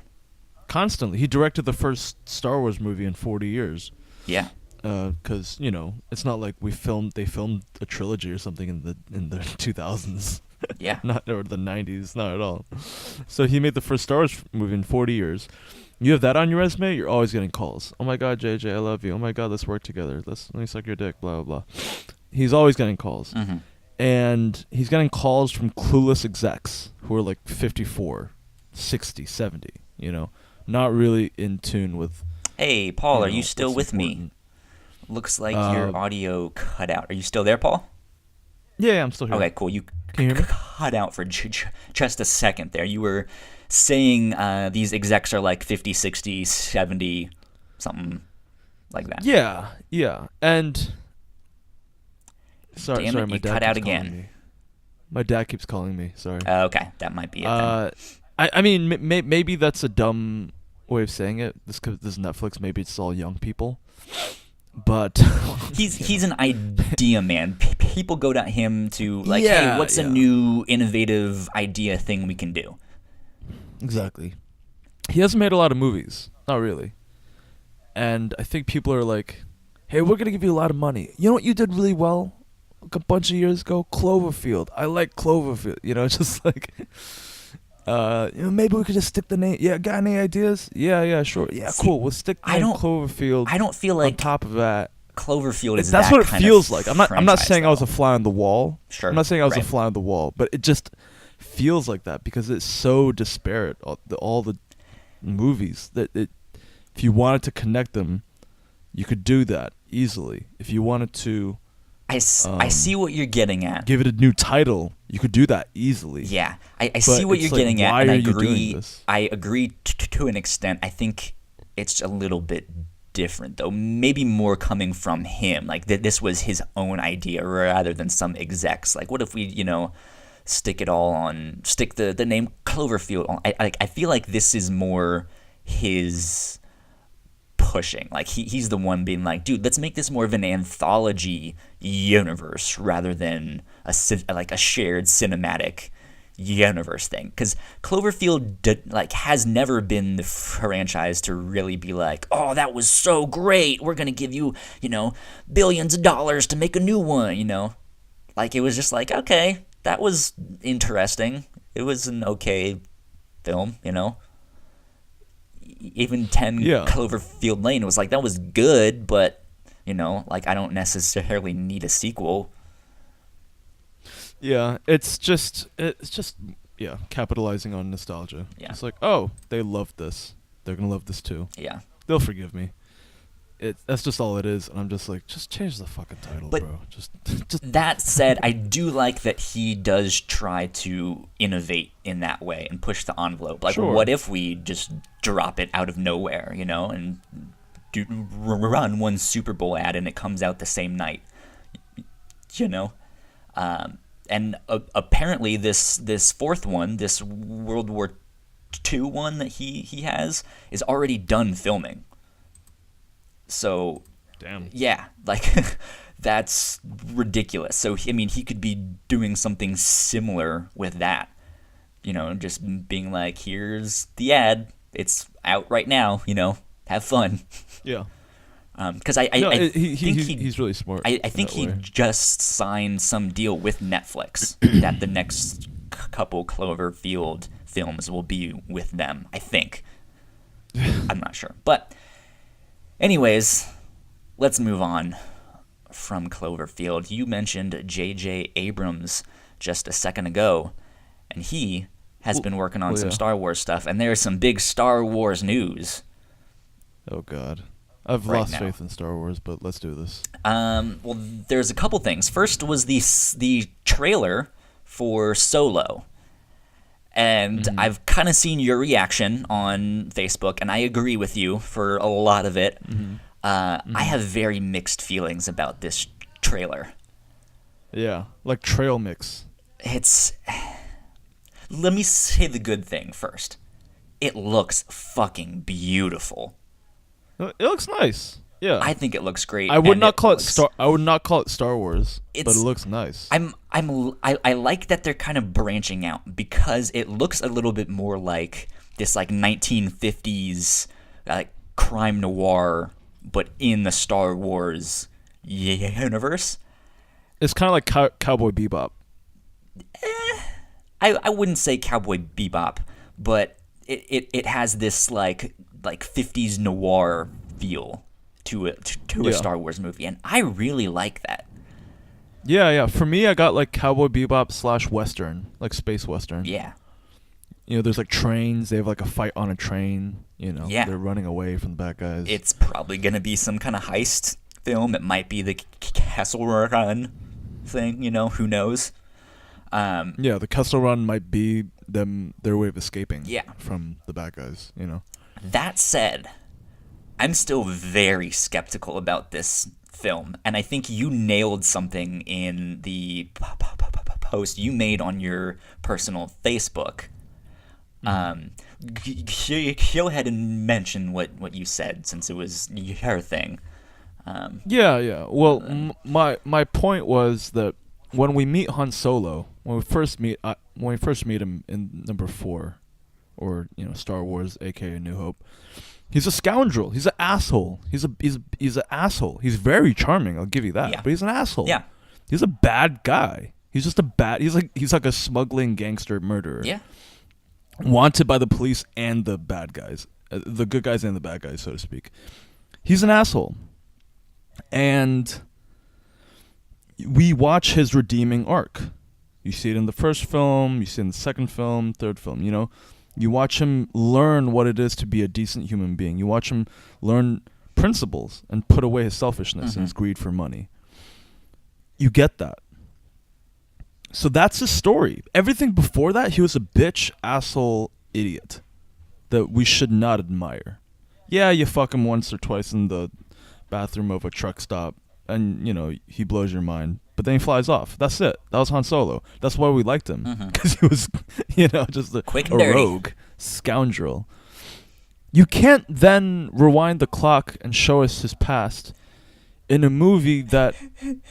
Constantly. He directed the first Star Wars movie in 40 years. Yeah. Because, it's not like they filmed a trilogy or something in the 2000s. Yeah. Not or the 90s, not at all. So he made the first Star Wars movie in 40 years. You have that on your resume, you're always getting calls. Oh my god, JJ, I love you. Oh my god, let's work together. Let me suck your dick, blah, blah, blah. He's always getting calls. Mm-hmm. And he's getting calls from clueless execs who are like 54, 60, 70, not really in tune with... Hey, Paul, are you still what's with me? important. Looks like your audio cut out. Are you still there, Paul? Yeah, I'm still here. Okay, cool. You Can you hear me? cut out for just a second there. You were saying these execs are like 50, 60, 70, something like that. Yeah. And... Sorry, Damn it, my you dad cut out keeps calling again. me. My dad keeps calling me, sorry. Okay, that might be it then. I mean, maybe that's a dumb way of saying it. Because this is Netflix, maybe it's all young people. But He's an idea man. People go to him to like, Yeah, hey, what's a yeah. new innovative idea thing we can do? exactly, he hasn't made a lot of movies, not really. And I think people are like, "Hey, we're gonna give you a lot of money. You know what you did really well, like a bunch of years ago? Cloverfield. I like Cloverfield. It's just like, maybe we could just stick the name. Yeah, got any ideas? Yeah, sure. Yeah, See, cool. We'll stick the name Cloverfield. I don't feel on like top of that. Cloverfield is That's that what it kind feels of like. I'm not franchise, saying I was though. a fly on the wall. Sure. I'm not saying I was a right. fly on the wall, but it just feels like that because it's so disparate. All the movies that if you wanted to connect them, you could do that easily. If you wanted to, I see what you're getting at. give it a new title, you could do that easily. Yeah, I see what it's you're like, getting at, why and I are you agree. doing this? I agree to an extent. I think it's a little bit different, though. Maybe more coming from him. Like this was his own idea rather than some execs. Like, what if we, stick the name Cloverfield on? I feel like this is more his pushing. Like he's the one being like, dude, let's make this more of an anthology universe rather than a shared cinematic universe thing. Because Cloverfield has never been the franchise to really be like, oh, that was so great, we're gonna give you billions of dollars to make a new one. Like it was just like, okay, that was interesting. It was an okay film. Even 10 Cloverfield Lane was like, that was good, but I don't necessarily need a sequel. Yeah, it's just capitalizing on nostalgia. Yeah. It's like, oh, they loved this. They're gonna love this too. Yeah. They'll forgive me. That's just all it is, and I'm just like, just change the fucking title, But bro. Just that said, I do like that he does try to innovate in that way and push the envelope. Like, Sure. What if we just drop it out of nowhere, and run one Super Bowl ad and it comes out the same night, And apparently this fourth one, this World War II one that he has, is already done filming. So, damn. yeah, that's ridiculous. So, he could be doing something similar with that. Just being like, here's the ad. It's out right now, have fun. Yeah. Because I think he's really smart. I think he just signed some deal with Netflix that the next couple Cloverfield films will be with them. I think. I'm not sure, but anyways, let's move on from Cloverfield. You mentioned J.J. Abrams just a second ago, and he has been working on some Star Wars stuff, and there's some big Star Wars news. Oh God. I've lost faith in Star Wars, but let's do this. Well, there's a couple things. First was the trailer for Solo. And I've kind of seen your reaction on Facebook, and I agree with you for a lot of it. I have very mixed feelings about this trailer. Yeah, like trail mix. Let me say the good thing first. It looks fucking beautiful. It looks nice. Yeah, I think it looks great. I would not call it Star Wars, but it looks nice. I like that they're kind of branching out because it looks a little bit more like this 1950s crime noir, but in the Star Wars universe. It's kind of like Cowboy Bebop. I wouldn't say Cowboy Bebop, but it has this like 50s noir feel to a Star Wars movie, and I really like that. Yeah. For me, I got like Cowboy Bebop / Western, like space Western. Yeah. There's like trains. They have like a fight on a train. Yeah. They're running away from the bad guys. It's probably gonna be some kind of heist film. It might be the Castle Run thing. Who knows? Yeah, the Kessel Run might be their way of escaping. Yeah. From the bad guys. That said, I'm still very skeptical about this film, and I think you nailed something in the post you made on your personal Facebook. Go ahead and mention what you said, since it was your thing. Yeah. Well, my point was that when we meet Han Solo, when we first meet him in number 4, or Star Wars, aka New Hope, he's a scoundrel. He's an asshole. He's an asshole. He's very charming. I'll give you that. Yeah. But he's an asshole. Yeah. He's a bad guy. He's just a bad. He's like a smuggling gangster murderer. Yeah. wanted by the police and the bad guys, the good guys and the bad guys, so to speak. He's an asshole. And we watch his redeeming arc. You see it in the first film, you see it in the second film, third film, you know. You watch him learn what it is to be a decent human being. You watch him learn principles and put away his selfishness and his greed for money. You get that. So that's his story. Everything before that, he was a bitch, asshole, idiot that we should not admire. Yeah, you fuck him once or twice in the bathroom of a truck stop, and, you know, he blows your mind. But then he flies off. That's it. That was Han Solo. That's why we liked him. Because he was, you know, just a rogue scoundrel. You can't then rewind the clock and show us his past in a movie that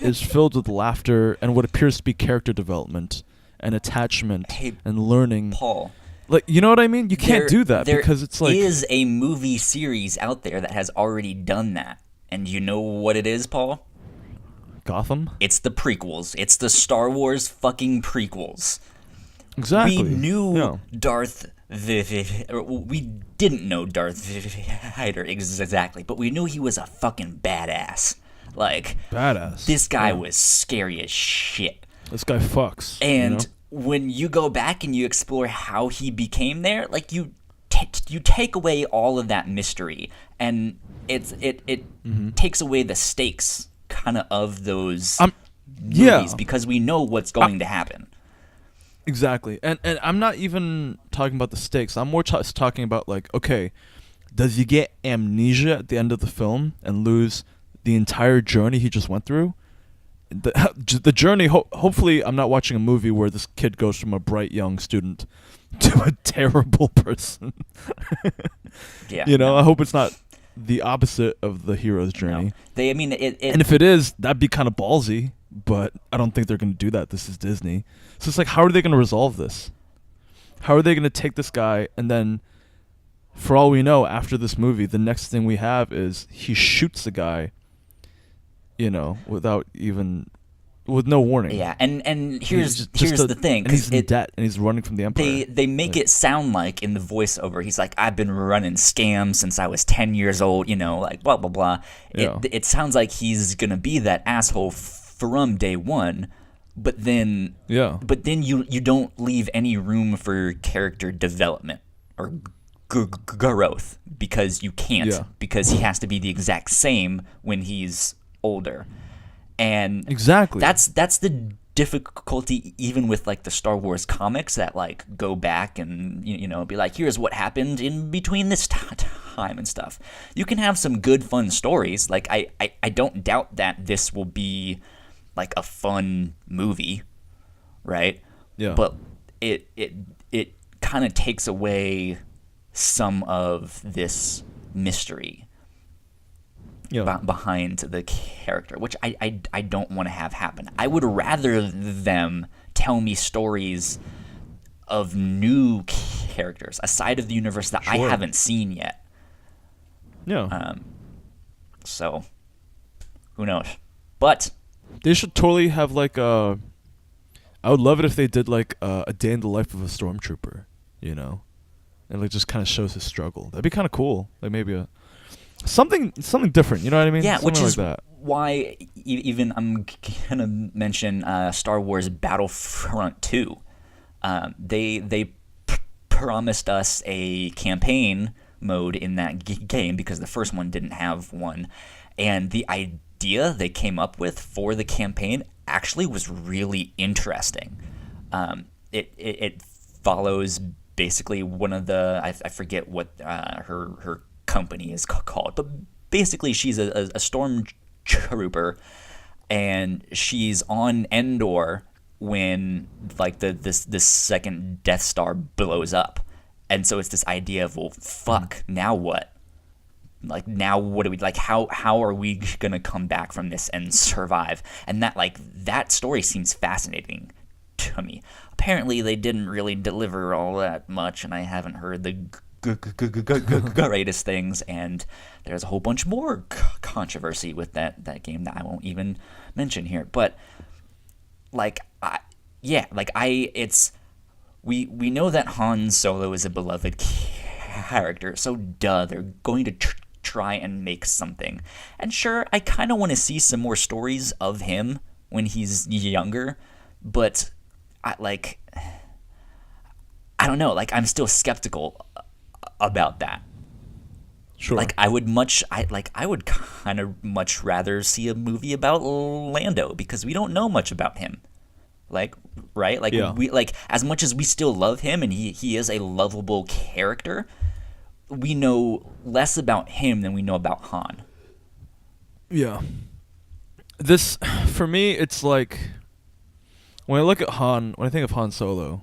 is filled with laughter and what appears to be character development and attachment and learning. Paul. Like, you know what I mean? You can't do that because it's like... There is a movie series out there that has already done that. And you know what it is, Paul? Gotham? It's the prequels. It's the Star Wars fucking prequels. Exactly. We knew Darth... we didn't know Darth Vader exactly, but we knew he was a fucking badass. Like... Badass. This guy was scary as shit. This guy fucks. And... You know? When you go back and you explore how he became there, like you take away all of that mystery, and it takes away the stakes kind of those movies because we know what's going to happen. Exactly, and I'm not even talking about the stakes. I'm more talking about like, okay, does he get amnesia at the end of the film and lose the entire journey he just went through? The journey, hopefully I'm not watching a movie where this kid goes from a bright young student to a terrible person. Yeah, you know, I hope it's not the opposite of the hero's journey. No. And if it is, that'd be kind of ballsy, but I don't think they're going to do that. This is Disney. So it's like, how are they going to resolve this? How are they going to take this guy and then, for all we know, after this movie, the next thing we have is he shoots the guy, you know, with no warning. Yeah, and here's the thing. And he's in debt, and he's running from the Empire. They make it sound like in the voiceover, he's like, I've been running scams since I was 10 years old, you know, like blah, blah, blah. Yeah. It sounds like he's going to be that asshole from day one, but then you don't leave any room for character development or growth because you can't, because he has to be the exact same when he's older. And exactly that's the difficulty even with like the Star Wars comics that like go back and you know be like, here's what happened in between this time and stuff. You can have some good fun stories. Like I don't doubt that this will be like a fun movie, right? Yeah. But it kind of takes away some of this mystery behind the character, which I don't want to have happen. I would rather them tell me stories of new characters, a side of the universe that I haven't seen yet. Yeah. So, who knows? But they should totally have like I would love it if they did like a day in the life of a stormtrooper, you know, and like just kind of shows his struggle. That'd be kind of cool. Like maybe something different, you know what I mean? Yeah, something which is like that. Why even I'm gonna mention Star Wars Battlefront 2. They promised us a campaign mode in that game because the first one didn't have one, and the idea they came up with for the campaign actually was really interesting. It follows basically one of the I forget what her company is called, but basically she's a stormtrooper, and she's on Endor when like this second Death Star blows up, and so it's this idea of, well, fuck, now what? Like, now what do we, like, how are we gonna come back from this and survive? And that story seems fascinating to me. Apparently they didn't really deliver all that much, and I haven't heard the greatest things, and there's a whole bunch more controversy with that game that I won't even mention here. But it's we know that Han Solo is a beloved character, so they're going to try and make something. And sure, I kind of want to see some more stories of him when he's younger, but I don't know, like I'm still skeptical about that. Sure. Like I would kind of much rather see a movie about Lando because we don't know much about him. Like, right? Like Yeah. we like as much as we still love him and he is a lovable character, we know less about him than we know about Han. Yeah. This, for me, it's like when I think of Han Solo,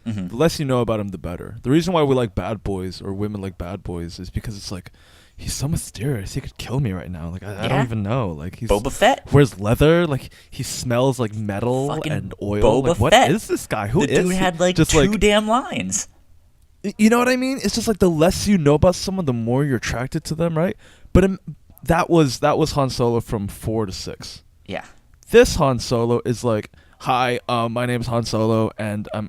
the less you know about him, the better. The reason why we like bad boys or women like bad boys is because it's like he's so mysterious. He could kill me right now. Like I don't even know. Like he's Boba Fett. wears leather. Like he smells like metal Fucking and oil. Boba Like what Fett. is this guy? Who The is dude he? had like Just two damn lines. You know what I mean? It's just like the less you know about someone, the more you're attracted to them, right? But that was Han Solo from 4 to 6. Yeah. This Han Solo is like, hi, my name is Han Solo, and I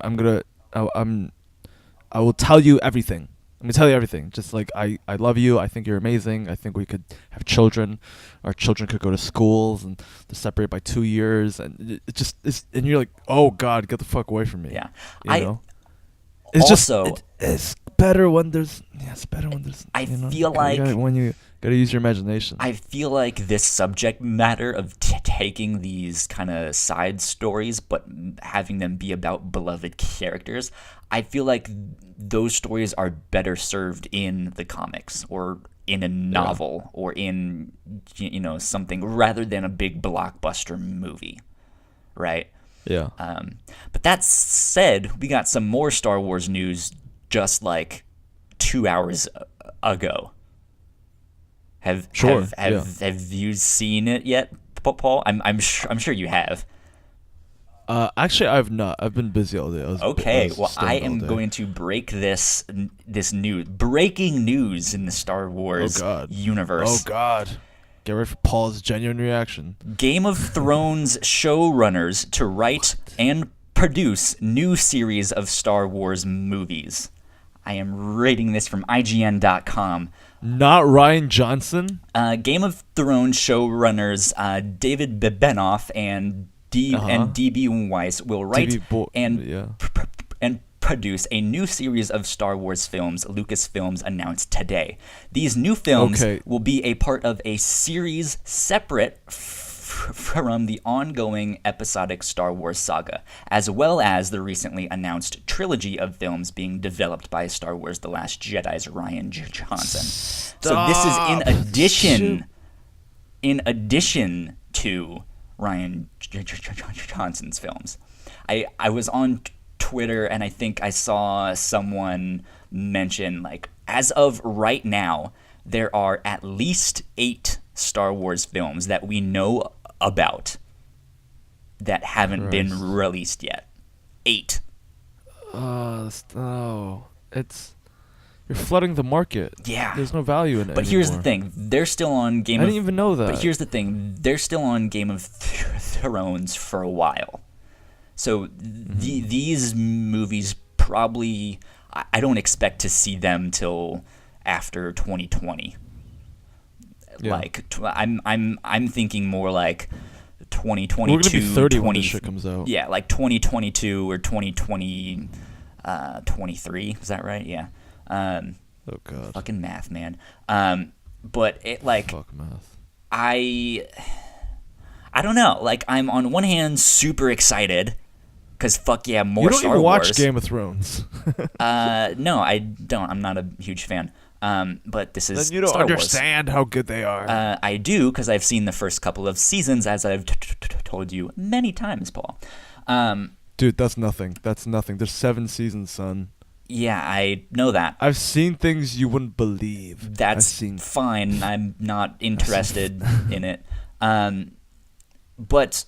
will tell you everything. I'm gonna tell you everything. Just like I love you. I think you're amazing. I think we could have children. Our children could go to schools, and they're separated by 2 years, and it just is. And you're like, oh God, get the fuck away from me. Yeah. You know? It's also, just it's better when there's it's better when there's I you know, feel like when you gotta use your imagination. I feel like this subject matter of taking these kind of side stories but having them be about beloved characters, I feel like those stories are better served in the comics or in a novel or in something rather than a big blockbuster movie, right? Yeah. But that said, we got some more Star Wars news just like 2 hours ago. Have you seen it yet, Paul? I'm sure you have. Actually, I've not. I've been busy all day. Okay, well, I am going to break this news. Breaking news in the Star Wars universe. Oh God. Get ready for Paul's genuine reaction. Game of Thrones showrunners to write and produce new series of Star Wars movies. I am reading this from IGN.com. Not Rian Johnson? Game of Thrones showrunners David Benioff and D.B. Weiss will write and produce a new series of Star Wars films, Lucasfilms announced today. These new films will be a part of a series separate from the ongoing episodic Star Wars saga, as well as the recently announced trilogy of films being developed by Star Wars The Last Jedi's Rian Johnson. So this is in addition to Rian Johnson's films. I was on Twitter and I think I saw someone mention, like, as of right now, there are at least 8 Star Wars films that we know about that haven't been released yet. 8. You're flooding the market. Yeah. There's no value in it. But here's the thing. They're still on Game of... I didn't even know that. But here's the thing. They're still on Game of Thrones for a while. So these movies probably... I don't expect to see them till after 2020. Yeah. Like, I'm thinking more like 2022... We're going to be 30 when this shit comes out. Yeah, like 2022 or 2020... 23, is that right? Yeah. Oh God. Fucking math, man. But it like fuck math. I don't know. Like I'm on one hand super excited because fuck yeah, more Star Wars. You don't even watch Game of Thrones. No, I don't. I'm not a huge fan. But this is then you don't Star understand Wars. how good they are. I do because I've seen the first couple of seasons, as I've told you many times, Paul. Dude, that's nothing. That's nothing. There's 7 seasons, son. Yeah, I know that. I've seen things you wouldn't believe. That's fine. I'm not interested in it. But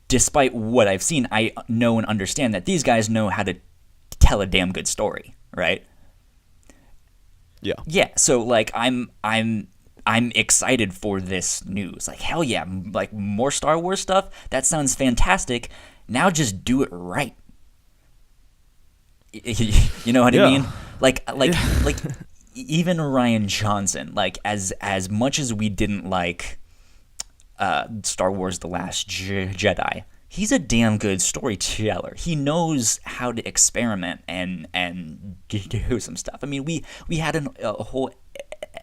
despite what I've seen, I know and understand that these guys know how to tell a damn good story, right? Yeah. Yeah. So like, I'm excited for this news. Like, hell yeah! Like more Star Wars stuff. That sounds fantastic. Now just do it right. You know what I Yeah. mean? Like Yeah. like even Ryan Johnson, like as much as we didn't like Star Wars: The Last Jedi, he's a damn good storyteller. He knows how to experiment and do some stuff. I mean, we had a whole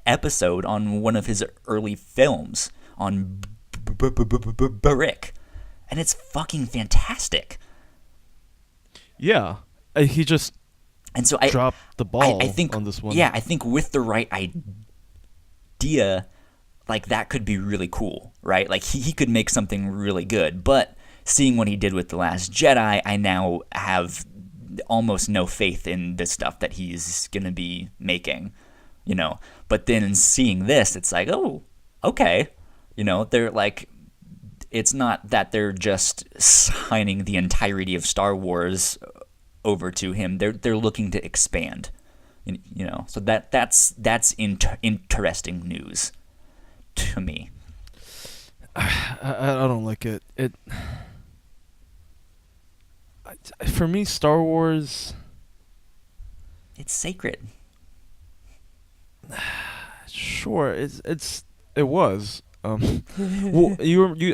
episode on one of his early films on Brick, and it's fucking fantastic. Yeah. He just And so dropped the ball I think on this one. yeah, I think with the right idea, like that could be really cool, right? Like he could make something really good. But seeing what he did with The Last Jedi, I now have almost no faith in the stuff that he's gonna be making, you know. But then seeing this, it's like, oh, okay, you know, they're like, it's not that they're just signing the entirety of Star Wars over to him. They're looking to expand, you know. So that's interesting news to me. I don't like it. For me, Star Wars. It's sacred. Sure, it was. Well,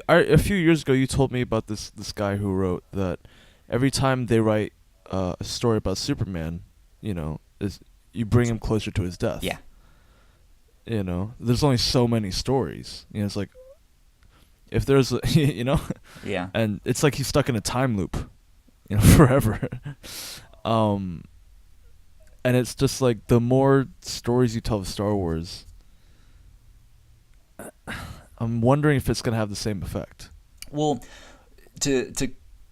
a few years ago you told me about this guy who wrote that every time they write a story about Superman, you know, is you bring him closer to his death. Yeah. You know, there's only so many stories. You know, it's like if there's you know, Yeah. and it's like he's stuck in a time loop, you know, forever. And it's just like the more stories you tell of Star Wars, I'm wondering if it's gonna have the same effect. Well, to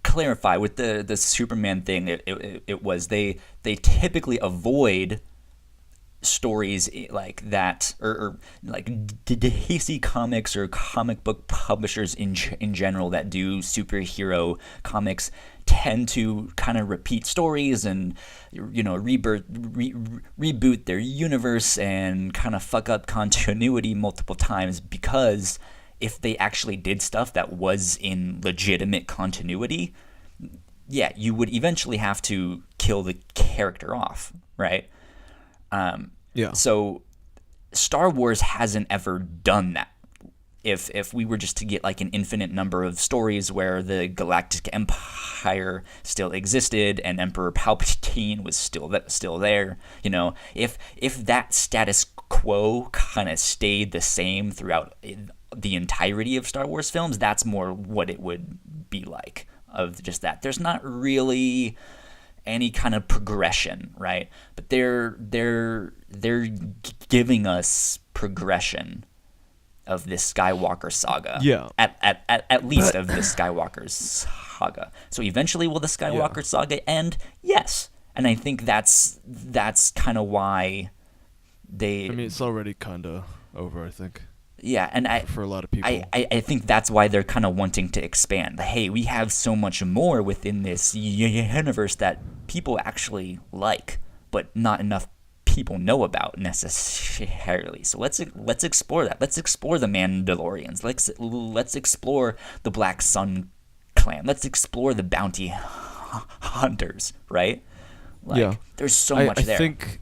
clarify with the Superman thing, it was they typically avoid stories like that, or like DC Comics or comic book publishers in general that do superhero comics tend to kind of repeat stories and, you know, reboot their universe and kind of fuck up continuity multiple times, because if they actually did stuff that was in legitimate continuity, yeah, you would eventually have to kill the character off, right? Yeah. So Star Wars hasn't ever done that. If we were just to get like an infinite number of stories where the Galactic Empire still existed and Emperor Palpatine was still there, you know, if that status quo kind of stayed the same throughout the entirety of Star Wars films, that's more what it would be like. Of just that, there's not really any kind of progression, right? But they're giving us progression of this Skywalker saga. Yeah. At least of this Skywalker saga. So eventually, will the Skywalker saga end? Yes. And I think that's kind of why they. I mean, it's already kind of over, I think. Yeah, and for a lot of people. I think that's why they're kind of wanting to expand. Hey, we have so much more within this universe that people actually like, but not enough people know about necessarily. So let's explore that. Let's explore the Mandalorians. Let's explore the Black Sun clan. Let's explore the bounty hunters, right? Like, yeah. There's so much there. I think,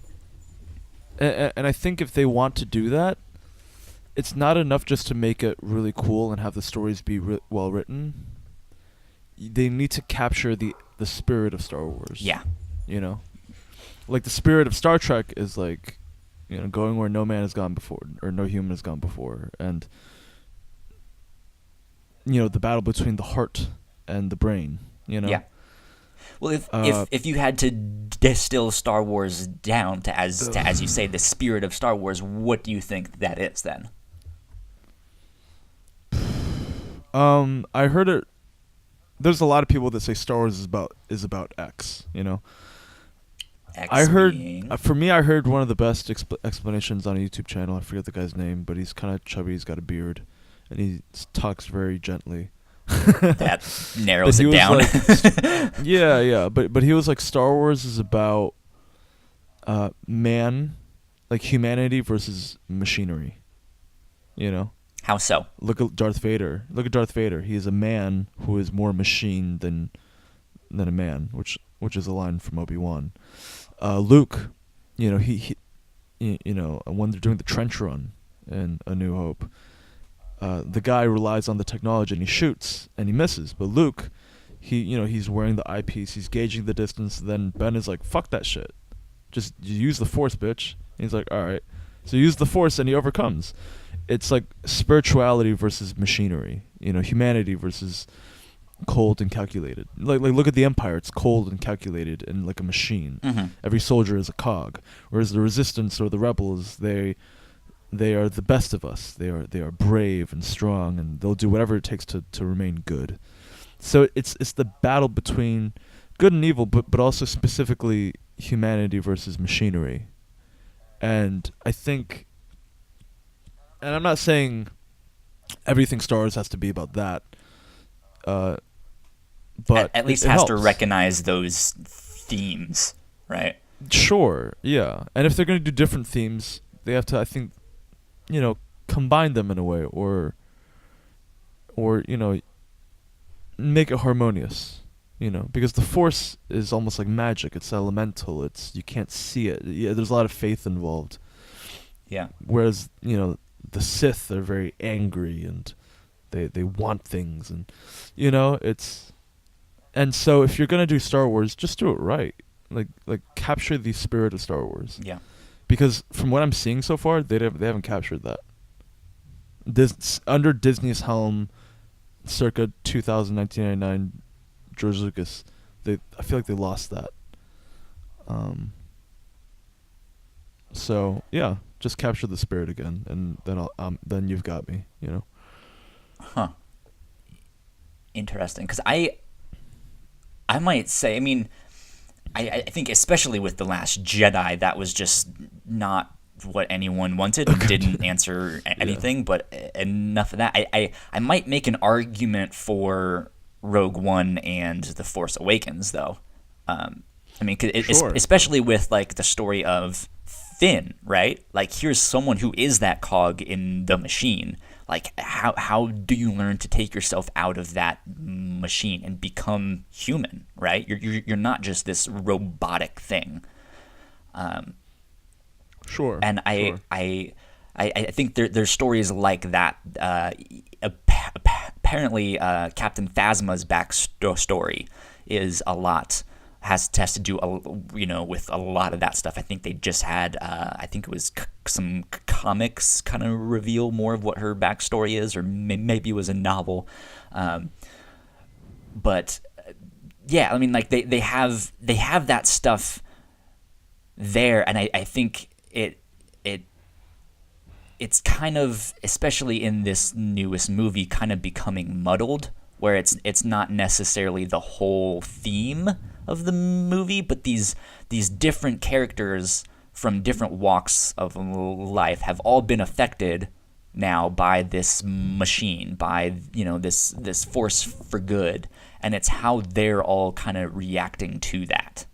and I think if they want to do that, it's not enough just to make it really cool and have the stories be well written. They need to capture the spirit of Star Wars. Yeah. You know? Like the spirit of Star Trek is like, you know, going where no man has gone before, or no human has gone before. And, you know, the battle between the heart and the brain, you know? Yeah. Well, if you had to distill Star Wars down to as you say, the spirit of Star Wars, what do you think that is then? I heard it. There's a lot of people that say Star Wars is about X. You know. X I heard. being... For me, I heard one of the best explanations on a YouTube channel. I forget the guy's name, but he's kind of chubby. He's got a beard, and he talks very gently. That narrows it down. Like, yeah. But he was like, Star Wars is about man, like humanity versus machinery. You know. How so? Look at Darth Vader. He is a man who is more machine than than a man, which is a line from Obi-Wan. Luke, he when they're doing the trench run in A New Hope, the guy relies on the technology and he shoots and he misses. But Luke, he's wearing the eyepiece, he's gauging the distance. Then Ben is like, "Fuck that shit, just use the Force, bitch." And he's like, "All right," so he uses the Force and he overcomes. It's like spirituality versus machinery. Humanity versus cold and calculated. Like look at the Empire. It's cold and calculated and like a machine. Mm-hmm. Every soldier is a cog. Whereas the Resistance or the Rebels, they are the best of us. They are brave and strong, and they'll do whatever it takes to remain good. So it's the battle between good and evil, but also specifically humanity versus machinery. And I think, and I'm not saying everything Star Wars has to be about that, but at least it has helps. to recognize those themes, right? Sure, yeah. And if they're going to do different themes, they have to, I think, combine them in a way, or make it harmonious. Because the Force is almost like magic. It's elemental. You can't see it. Yeah, there's a lot of faith involved. Yeah. Whereas the Sith are very angry and they want things, and it's. And so if you're gonna do Star Wars, just do it right. Like capture the spirit of Star Wars. Yeah. Because from what I'm seeing so far, they haven't captured that. Under Disney's helm, circa 1999, George Lucas, I feel like they lost that. So yeah, just capture the spirit again, and then you've got me. Huh. Interesting, because I might say, I mean, I think especially with The Last Jedi, that was just not what anyone wanted and didn't answer anything. Yeah. But enough of that. I might make an argument for Rogue One and The Force Awakens, though. I mean, sure. Especially with like the story of Finn, right? Like, here's someone who is that cog in the machine. Like, how do you learn to take yourself out of that machine and become human, right? You're not just this robotic thing. Sure. And sure. I think there's stories like that. Apparently, Captain Phasma's backstory is a lot. Has to do, with a lot of that stuff. I think they just had, I think it was some comics kind of reveal more of what her backstory is, or maybe it was a novel. But yeah, I mean, like they have that stuff there, and I think it's kind of, especially in this newest movie, kind of becoming muddled, where it's not necessarily the whole theme of the movie, but these different characters from different walks of life have all been affected now by this machine, by this force for good, and it's how they're all kind of reacting to that,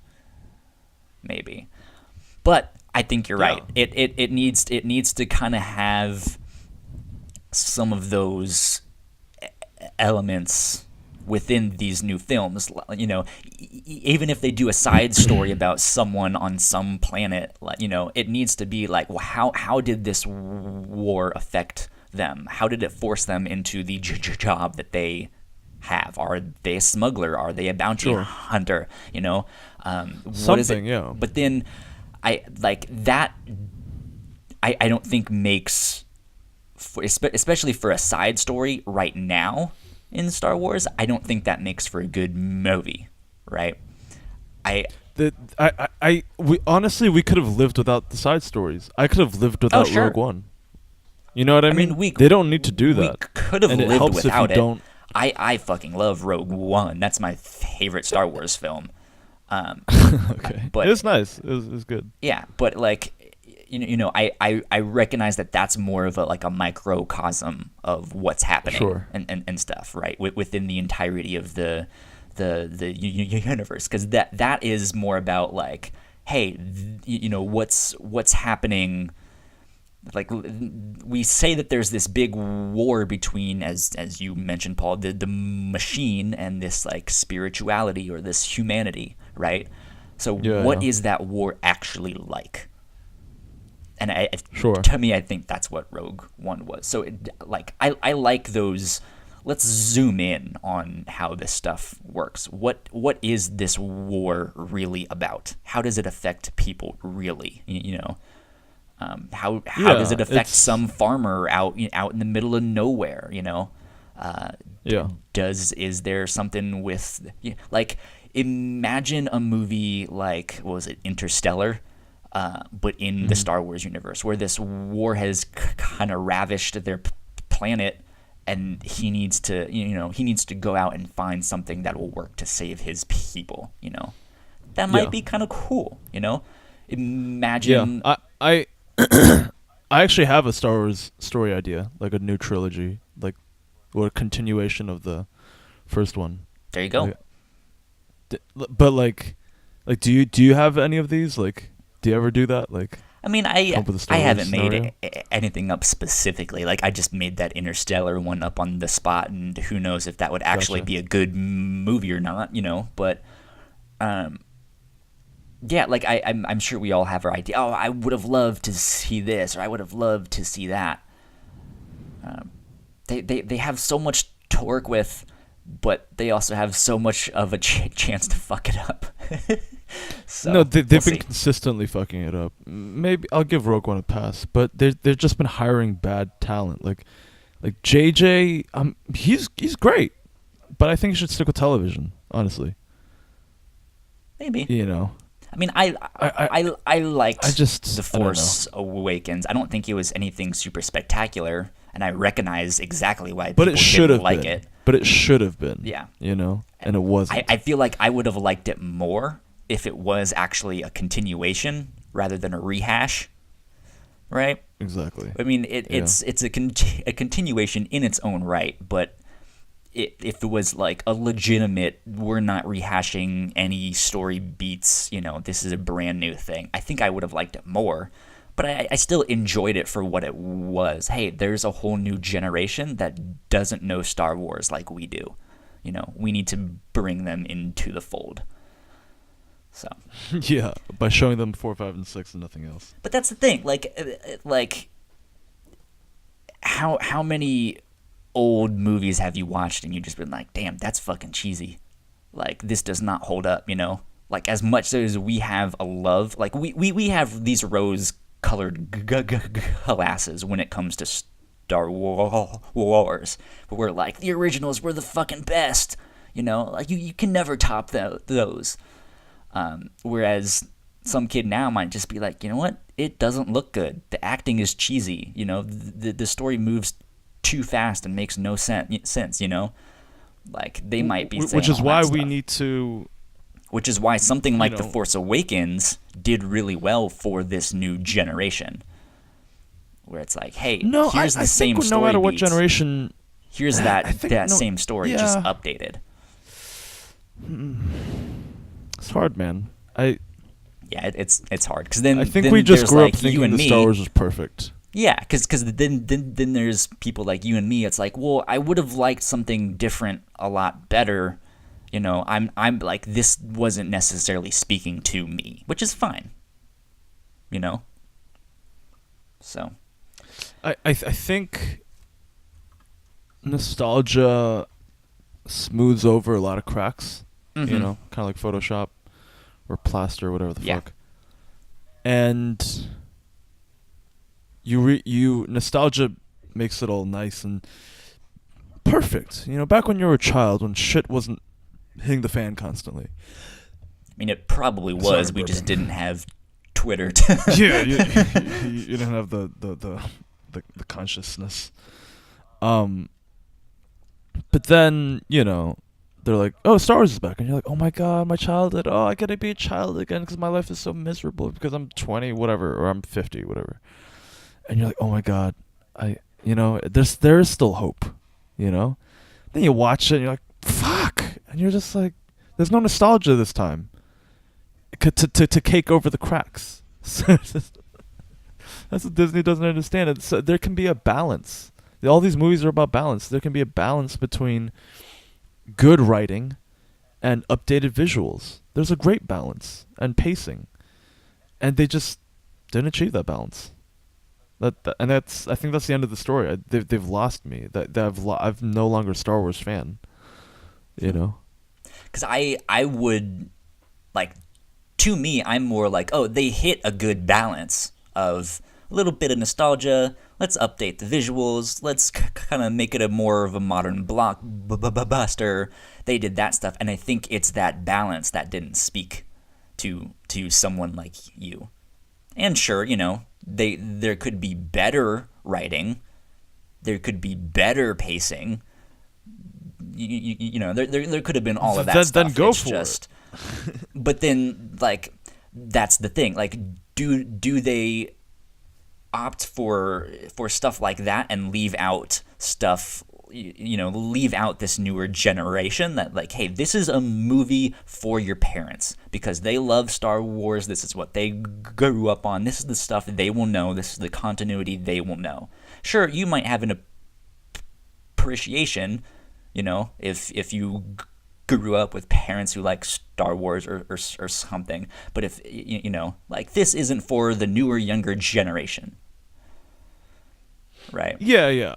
maybe. But I think you're right. It needs to kind of have some of those elements within these new films. Even if they do a side story about someone on some planet, it needs to be like, well, how did this war affect them? How did it force them into the job that they have? Are they a smuggler? Are they a bounty hunter? Something, yeah. But then I like that. I don't think makes, especially for a side story right now in Star Wars, I don't think that makes for a good movie, right? We honestly, we could have lived without the side stories. I could have lived without Rogue One. You know what I mean? They don't need to do that. We could have lived without it. Don't. I fucking love Rogue One. That's my favorite Star Wars film. Okay, but it was nice. It was good. Yeah, but like, I recognize that that's more of a microcosm of what's happening and stuff, right? Within the entirety of the universe, because that is more about like, hey, what's happening Like, we say that there's this big war between, as you mentioned, Paul, the machine and this like spirituality or this humanity, right? So Yeah, what yeah. is that war actually like? And Sure. to me, I think that's what Rogue One was. So I like those. Let's zoom in on how this stuff works. What is this war really about? How does it affect people really? You know, how does Yeah, it affect it's some farmer out in the middle of nowhere? You know, yeah. is there something with like, imagine a movie like, what was it, Interstellar, but in the Mhm. Star Wars universe, where this war has kind of ravished their planet, and he needs to go out and find something that will work to save his people. That might Yeah. be kind of cool. Yeah. Imagine. I I actually have a Star Wars story idea, like a new trilogy, like or a continuation of the first one. There you go. Like, but like do you have any of these? Like, do you ever do that? Like, I mean, come up with a I Star Wars haven't scenario? made anything up specifically. Like, I just made that Interstellar one up on the spot, and who knows if that would actually Gotcha. be a good movie or not. But yeah, like I'm sure we all have our idea. Oh, I would have loved to see this, or I would have loved to see that. They have so much to work with, but they also have so much of a chance to fuck it up. So No, they've we'll been see. consistently fucking it up. Maybe I'll give Rogue One a pass, but they've just been hiring bad talent. Like JJ, he's great, but I think he should stick with television. Honestly, Maybe. you know, I mean, I I liked I just The I don't know. Force Awakens. I don't think it was anything super spectacular, and I recognize exactly why But people it should didn't have like been. it. But it should have been. Yeah. You know, and it wasn't. I feel like I would have liked it more if it was actually a continuation rather than a rehash, right? Exactly. I mean, Yeah. it's a continuation in its own right, but if it was like a legitimate, we're not rehashing any story beats, this is a brand new thing, I think I would have liked it more. But I still enjoyed it for what it was. Hey, there's a whole new generation that doesn't know Star Wars like we do. We need to bring them into the fold. So, Yeah, by showing them 4, 5, and 6 and nothing else. but that's the thing. Like how many old movies have you watched and you just been like, damn, that's fucking cheesy. Like, this does not hold up. Like, as much as we have a love, like we have these rose-colored glasses when it comes to Star Wars, but we're like, the originals were the fucking best. Like, you can never top those. Whereas some kid now might just be like, you know what? It doesn't look good. The acting is cheesy. The story moves too fast and makes no sense. Like, they might be saying Which is all why that we stuff. need to. Which is why something like The know- Force Awakens did really well for this new generation. Where it's like, hey, No, here's I the same think story no matter what beats. generation. Here's I that think same story, just yeah. updated. It's hard, man. I Yeah, it's hard because then I think then we just there's grew like up thinking you and the me. Star Wars was perfect. Yeah, because then there's people like you and me. It's like, well, I would have liked something different, a lot better. I'm like, this wasn't necessarily speaking to me, which is fine. So I think nostalgia smooths over a lot of cracks. You Mhm. know, kind of like Photoshop or plaster, whatever the Yeah. fuck. And you nostalgia makes it all nice and perfect. Back when you were a child, when shit wasn't hitting the fan constantly. I mean, it probably Sorry, was. We just bourbon. didn't have Twitter. Yeah, you didn't have the consciousness. But then they're like, "Oh, Star Wars is back," and you're like, "Oh my god, my childhood! Oh, I gotta be a child again because my life is so miserable because I'm 20, whatever, or I'm 50, whatever." And you're like, "Oh my god, there is still hope." Then you watch it, and you're like, "Fuck," and you're just like, "There's no nostalgia this time." To cake over the cracks. That's what Disney doesn't understand. There can be a balance. All these movies are about balance. There can be a balance between good writing and updated visuals. There's a great balance and pacing, and they just didn't achieve that balance. And that's I think that's the end of the story. They've lost me. I'm no longer a Star Wars fan. You know, because I would like, to me, I'm more like, oh, they hit a good balance of a little bit of nostalgia. Let's update the visuals. Let's kind of make it a more of a modern blockbuster. They did that stuff, and I think it's that balance that didn't speak to someone like you. And sure, you know, there could be better writing, there could be better pacing. You know, there could have been all of that stuff. Then go it's for just, it. But then, like, that's the thing. Like, do they opt for stuff like that and leave out stuff? You know, leave out this newer generation that, like, hey, this is a movie for your parents because they love Star Wars. This is what they grew up on. This is the stuff they will know. This is the continuity they will know. Sure, you might have an appreciation, you know, if you grew up with parents who like Star Wars or something. But if, you know, like, this isn't for the newer, younger generation. Right. Yeah.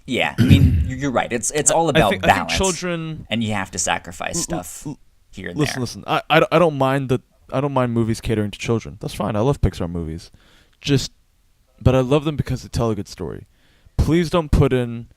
Yeah, I mean, you're right. It's all about balance. I think children, and you have to sacrifice stuff here and there. Listen. I don't mind I don't mind movies catering to children. That's fine. I love Pixar movies. But I love them because they tell a good story. Please don't put in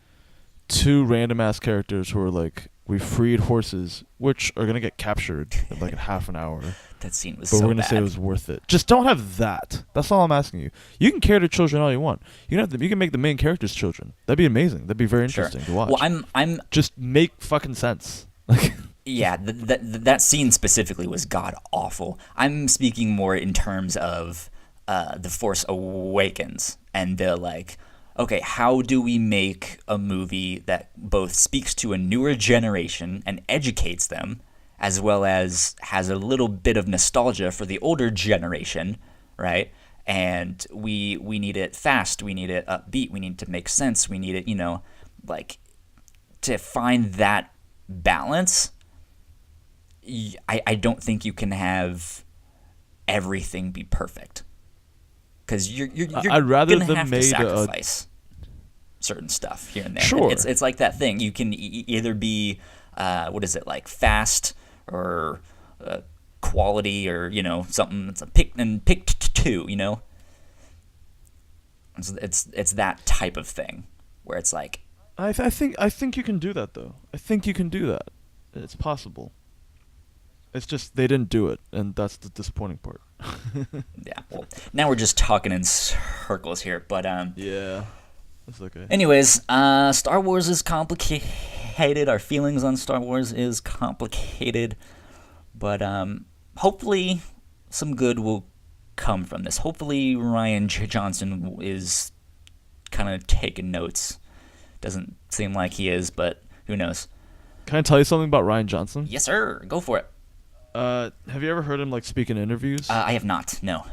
two random ass characters who are like, we freed horses, which are gonna get captured in like a half an hour. That scene was but so we're gonna bad. say it was worth it. Just don't have that. That's all I'm asking you. You can cater to children all you want. You can make the main characters children. That'd be amazing. That'd be very interesting to watch. Well, I'm just make fucking sense. Like, yeah, that scene specifically was god awful. I'm speaking more in terms of The Force Awakens and the, like, okay, how do we make a movie that both speaks to a newer generation and educates them, as well as has a little bit of nostalgia for the older generation, right? And we need it fast, we need it upbeat, we need to make sense, we need it, you know, like, to find that balance. I don't think you can have everything be perfect, because you're I'd rather gonna them have to made sacrifice certain stuff here and there. Sure. It's like that thing. You can either be what is it, like, fast or quality, or, you know, something that's a pick two, you know. It's that type of thing where it's like, I think you can do that though. I think you can do that. It's possible. It's just they didn't do it, and that's the disappointing part. yeah. Well, now we're just talking in circles here, but yeah, that's okay. Anyways, Star Wars is complicated. Our feelings on Star Wars is complicated, but hopefully some good will come from this. Hopefully Ryan Johnson is kind of taking notes. Doesn't seem like he is, but who knows? Can I tell you something about Ryan Johnson? Yes, sir. Go for it. Have you ever heard him, like, speak in interviews? I have not. No.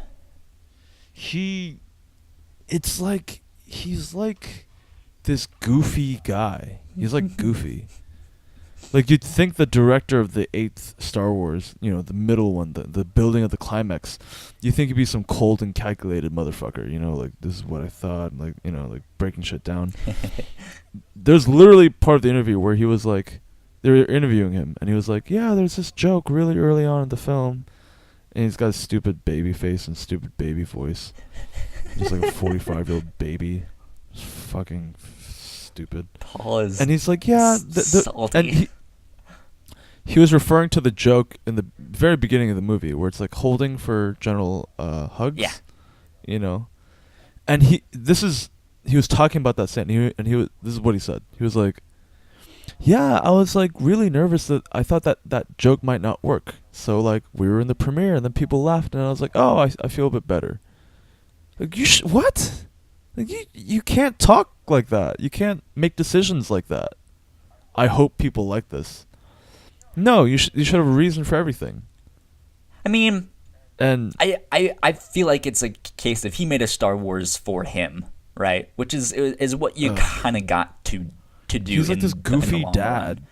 It's like he's like this goofy guy. He's like goofy. Like, you'd think the director of the 8th Star Wars, you know, the middle one, the building of the climax, you think he'd be some cold and calculated motherfucker, you know, like, this is what I thought, like, you know, like, breaking shit down. There's literally part of the interview where he was like, they were interviewing him, and he was like, yeah, there's this joke really early on in the film, and he's got a stupid baby face and stupid baby voice. Just like a 45-year-old baby. It's fucking stupid. Paul is and he's like, yeah, salty. and he was referring to the joke in the very beginning of the movie where it's like holding for general hugs. Yeah. You know, and he was talking about that scene, and this is what he said. He was like, yeah, I was like really nervous that I thought that joke might not work. So, like, we were in the premiere and then people laughed, and I was like, oh, I feel a bit better. Like, what? Like, you can't talk like that. You can't make decisions like that. I hope people like this. No, you should have a reason for everything. I mean, And I feel like it's a case of he made a Star Wars for him, right? Which is what you kind of got to do. He's like this goofy in the long dad. run.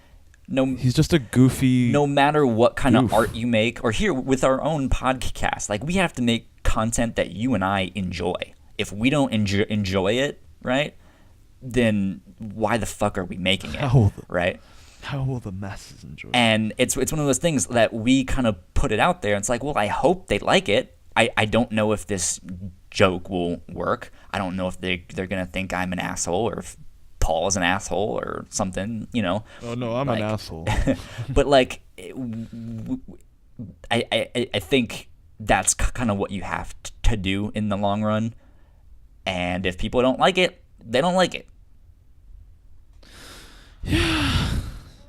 No, he's just a goofy. No matter what kind goof. of art you make, or here with our own podcast, like we have to make content that you and I enjoy. If we don't enjoy it, right, then why the fuck are we making it, right? How will the masses enjoy it? And it's one of those things that we kind of put it out there. And it's like, well, I hope they like it. I don't know if this joke will work. I don't know if they're going to think I'm an asshole or if Paul is an asshole or something, you know. Oh, no, I'm an asshole. But, like, I think that's kind of what you have to do in the long run. And if people don't like it, they don't like it. Yeah.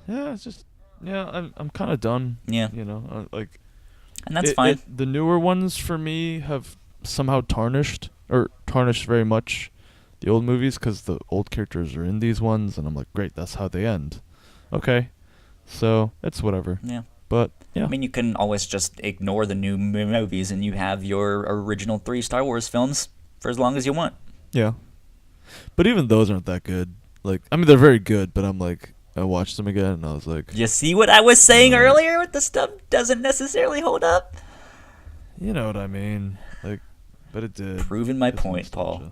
Yeah, it's just, I'm kind of done. Yeah. You know, like. And that's fine. The newer ones for me have somehow tarnished very much the old movies because the old characters are in these ones, and I'm like, great, that's how they end. Okay, so it's whatever. Yeah. But yeah. I mean, you can always just ignore the new movies, and you have your original 3 Star Wars films for as long as you want. Yeah. But even those aren't that good. Like, I mean, they're very good, but I'm like, I watched them again, and I was like... You see what I was saying earlier? With the stuff doesn't necessarily hold up? You know what I mean. Like, but it did. Proving my point, Paul.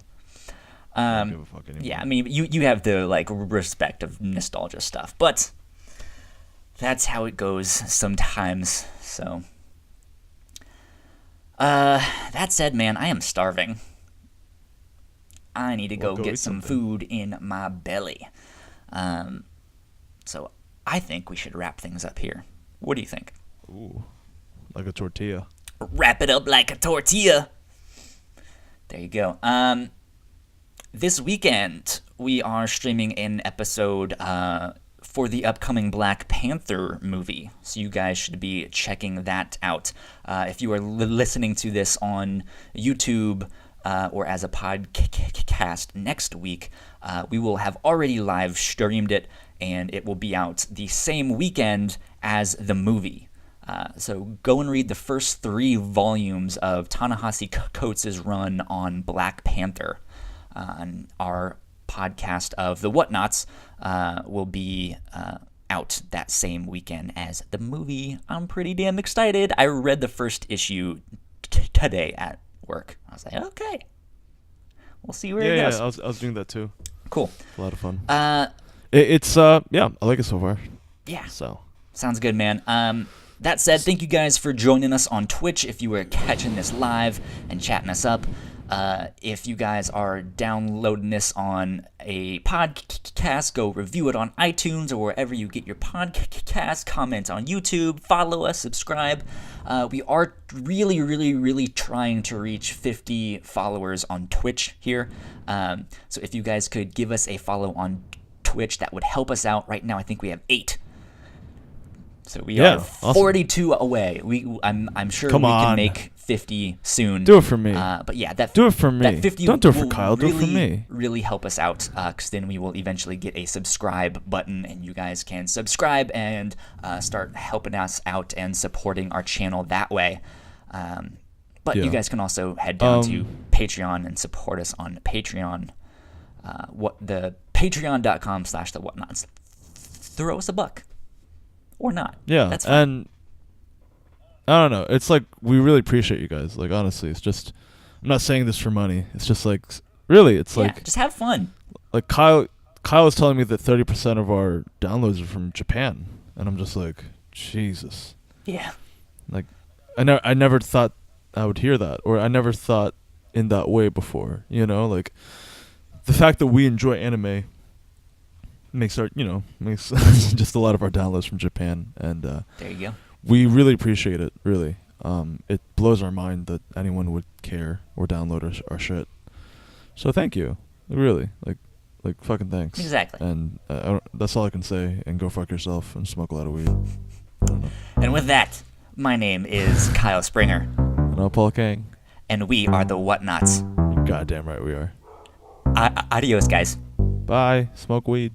I don't give a fuck anymore. Yeah, I mean, you have the, like, respect of nostalgia stuff, but that's how it goes sometimes, so... that said, man, I am starving. I need to go get some food in my belly. So I think we should wrap things up here. What do you think? Ooh, like a tortilla. Wrap it up like a tortilla. There you go. This weekend, we are streaming an episode for the upcoming Black Panther movie. So you guys should be checking that out. If you are listening to this on YouTube or as a podcast next week, we will have already live streamed it, and it will be out the same weekend as the movie. So go and read the first 3 volumes of Ta-Nehisi Coates' run on Black Panther. And our podcast of the Whatnauts will be out that same weekend as the movie. I'm pretty damn excited. I read the first issue today at work. I was like, okay, we'll see where it goes. Yeah, I was doing that too. Cool. A lot of fun. It's I like it so far. Yeah. So sounds good, man. That said, thank you guys for joining us on Twitch if you were catching this live and chatting us up. If you guys are downloading this on a podcast, go review it on iTunes or wherever you get your podcast. Comment on YouTube, follow us, subscribe. We are really, really, really trying to reach 50 followers on Twitch here. So if you guys could give us a follow on Twitch, that would help us out. Right now, I think we have 8. So we are 42 away. I'm sure we can make 50 soon. Do it for me. But yeah, do it for me. That 50 Don't do it for Kyle. Do it for me. Really help us out, because then we will eventually get a subscribe button, and you guys can subscribe and start helping us out and supporting our channel that way. But you guys can also head down to Patreon and support us on Patreon. Patreon.com/thewhatnauts. Throw us a buck. Or not. Yeah, that's fine. And I don't know. It's like we really appreciate you guys. Like honestly, it's just I'm not saying this for money. It's just like really, it's like just have fun. Like Kyle was telling me that 30% of our downloads are from Japan, and I'm just like, Jesus. Yeah. Like I never thought I would hear that, or I never thought in that way before. You know, like the fact that we enjoy anime makes just a lot of our downloads from Japan, and there you go. We really appreciate it. Really, it blows our mind that anyone would care or download our shit. So thank you, really, like fucking thanks. Exactly. And that's all I can say. And go fuck yourself and smoke a lot of weed. I don't know. And with that, my name is Kyle Springer, and I'm Paul Kang, and we are the Whatnauts. Goddamn right we are. Adios, guys. Bye. Smoke weed.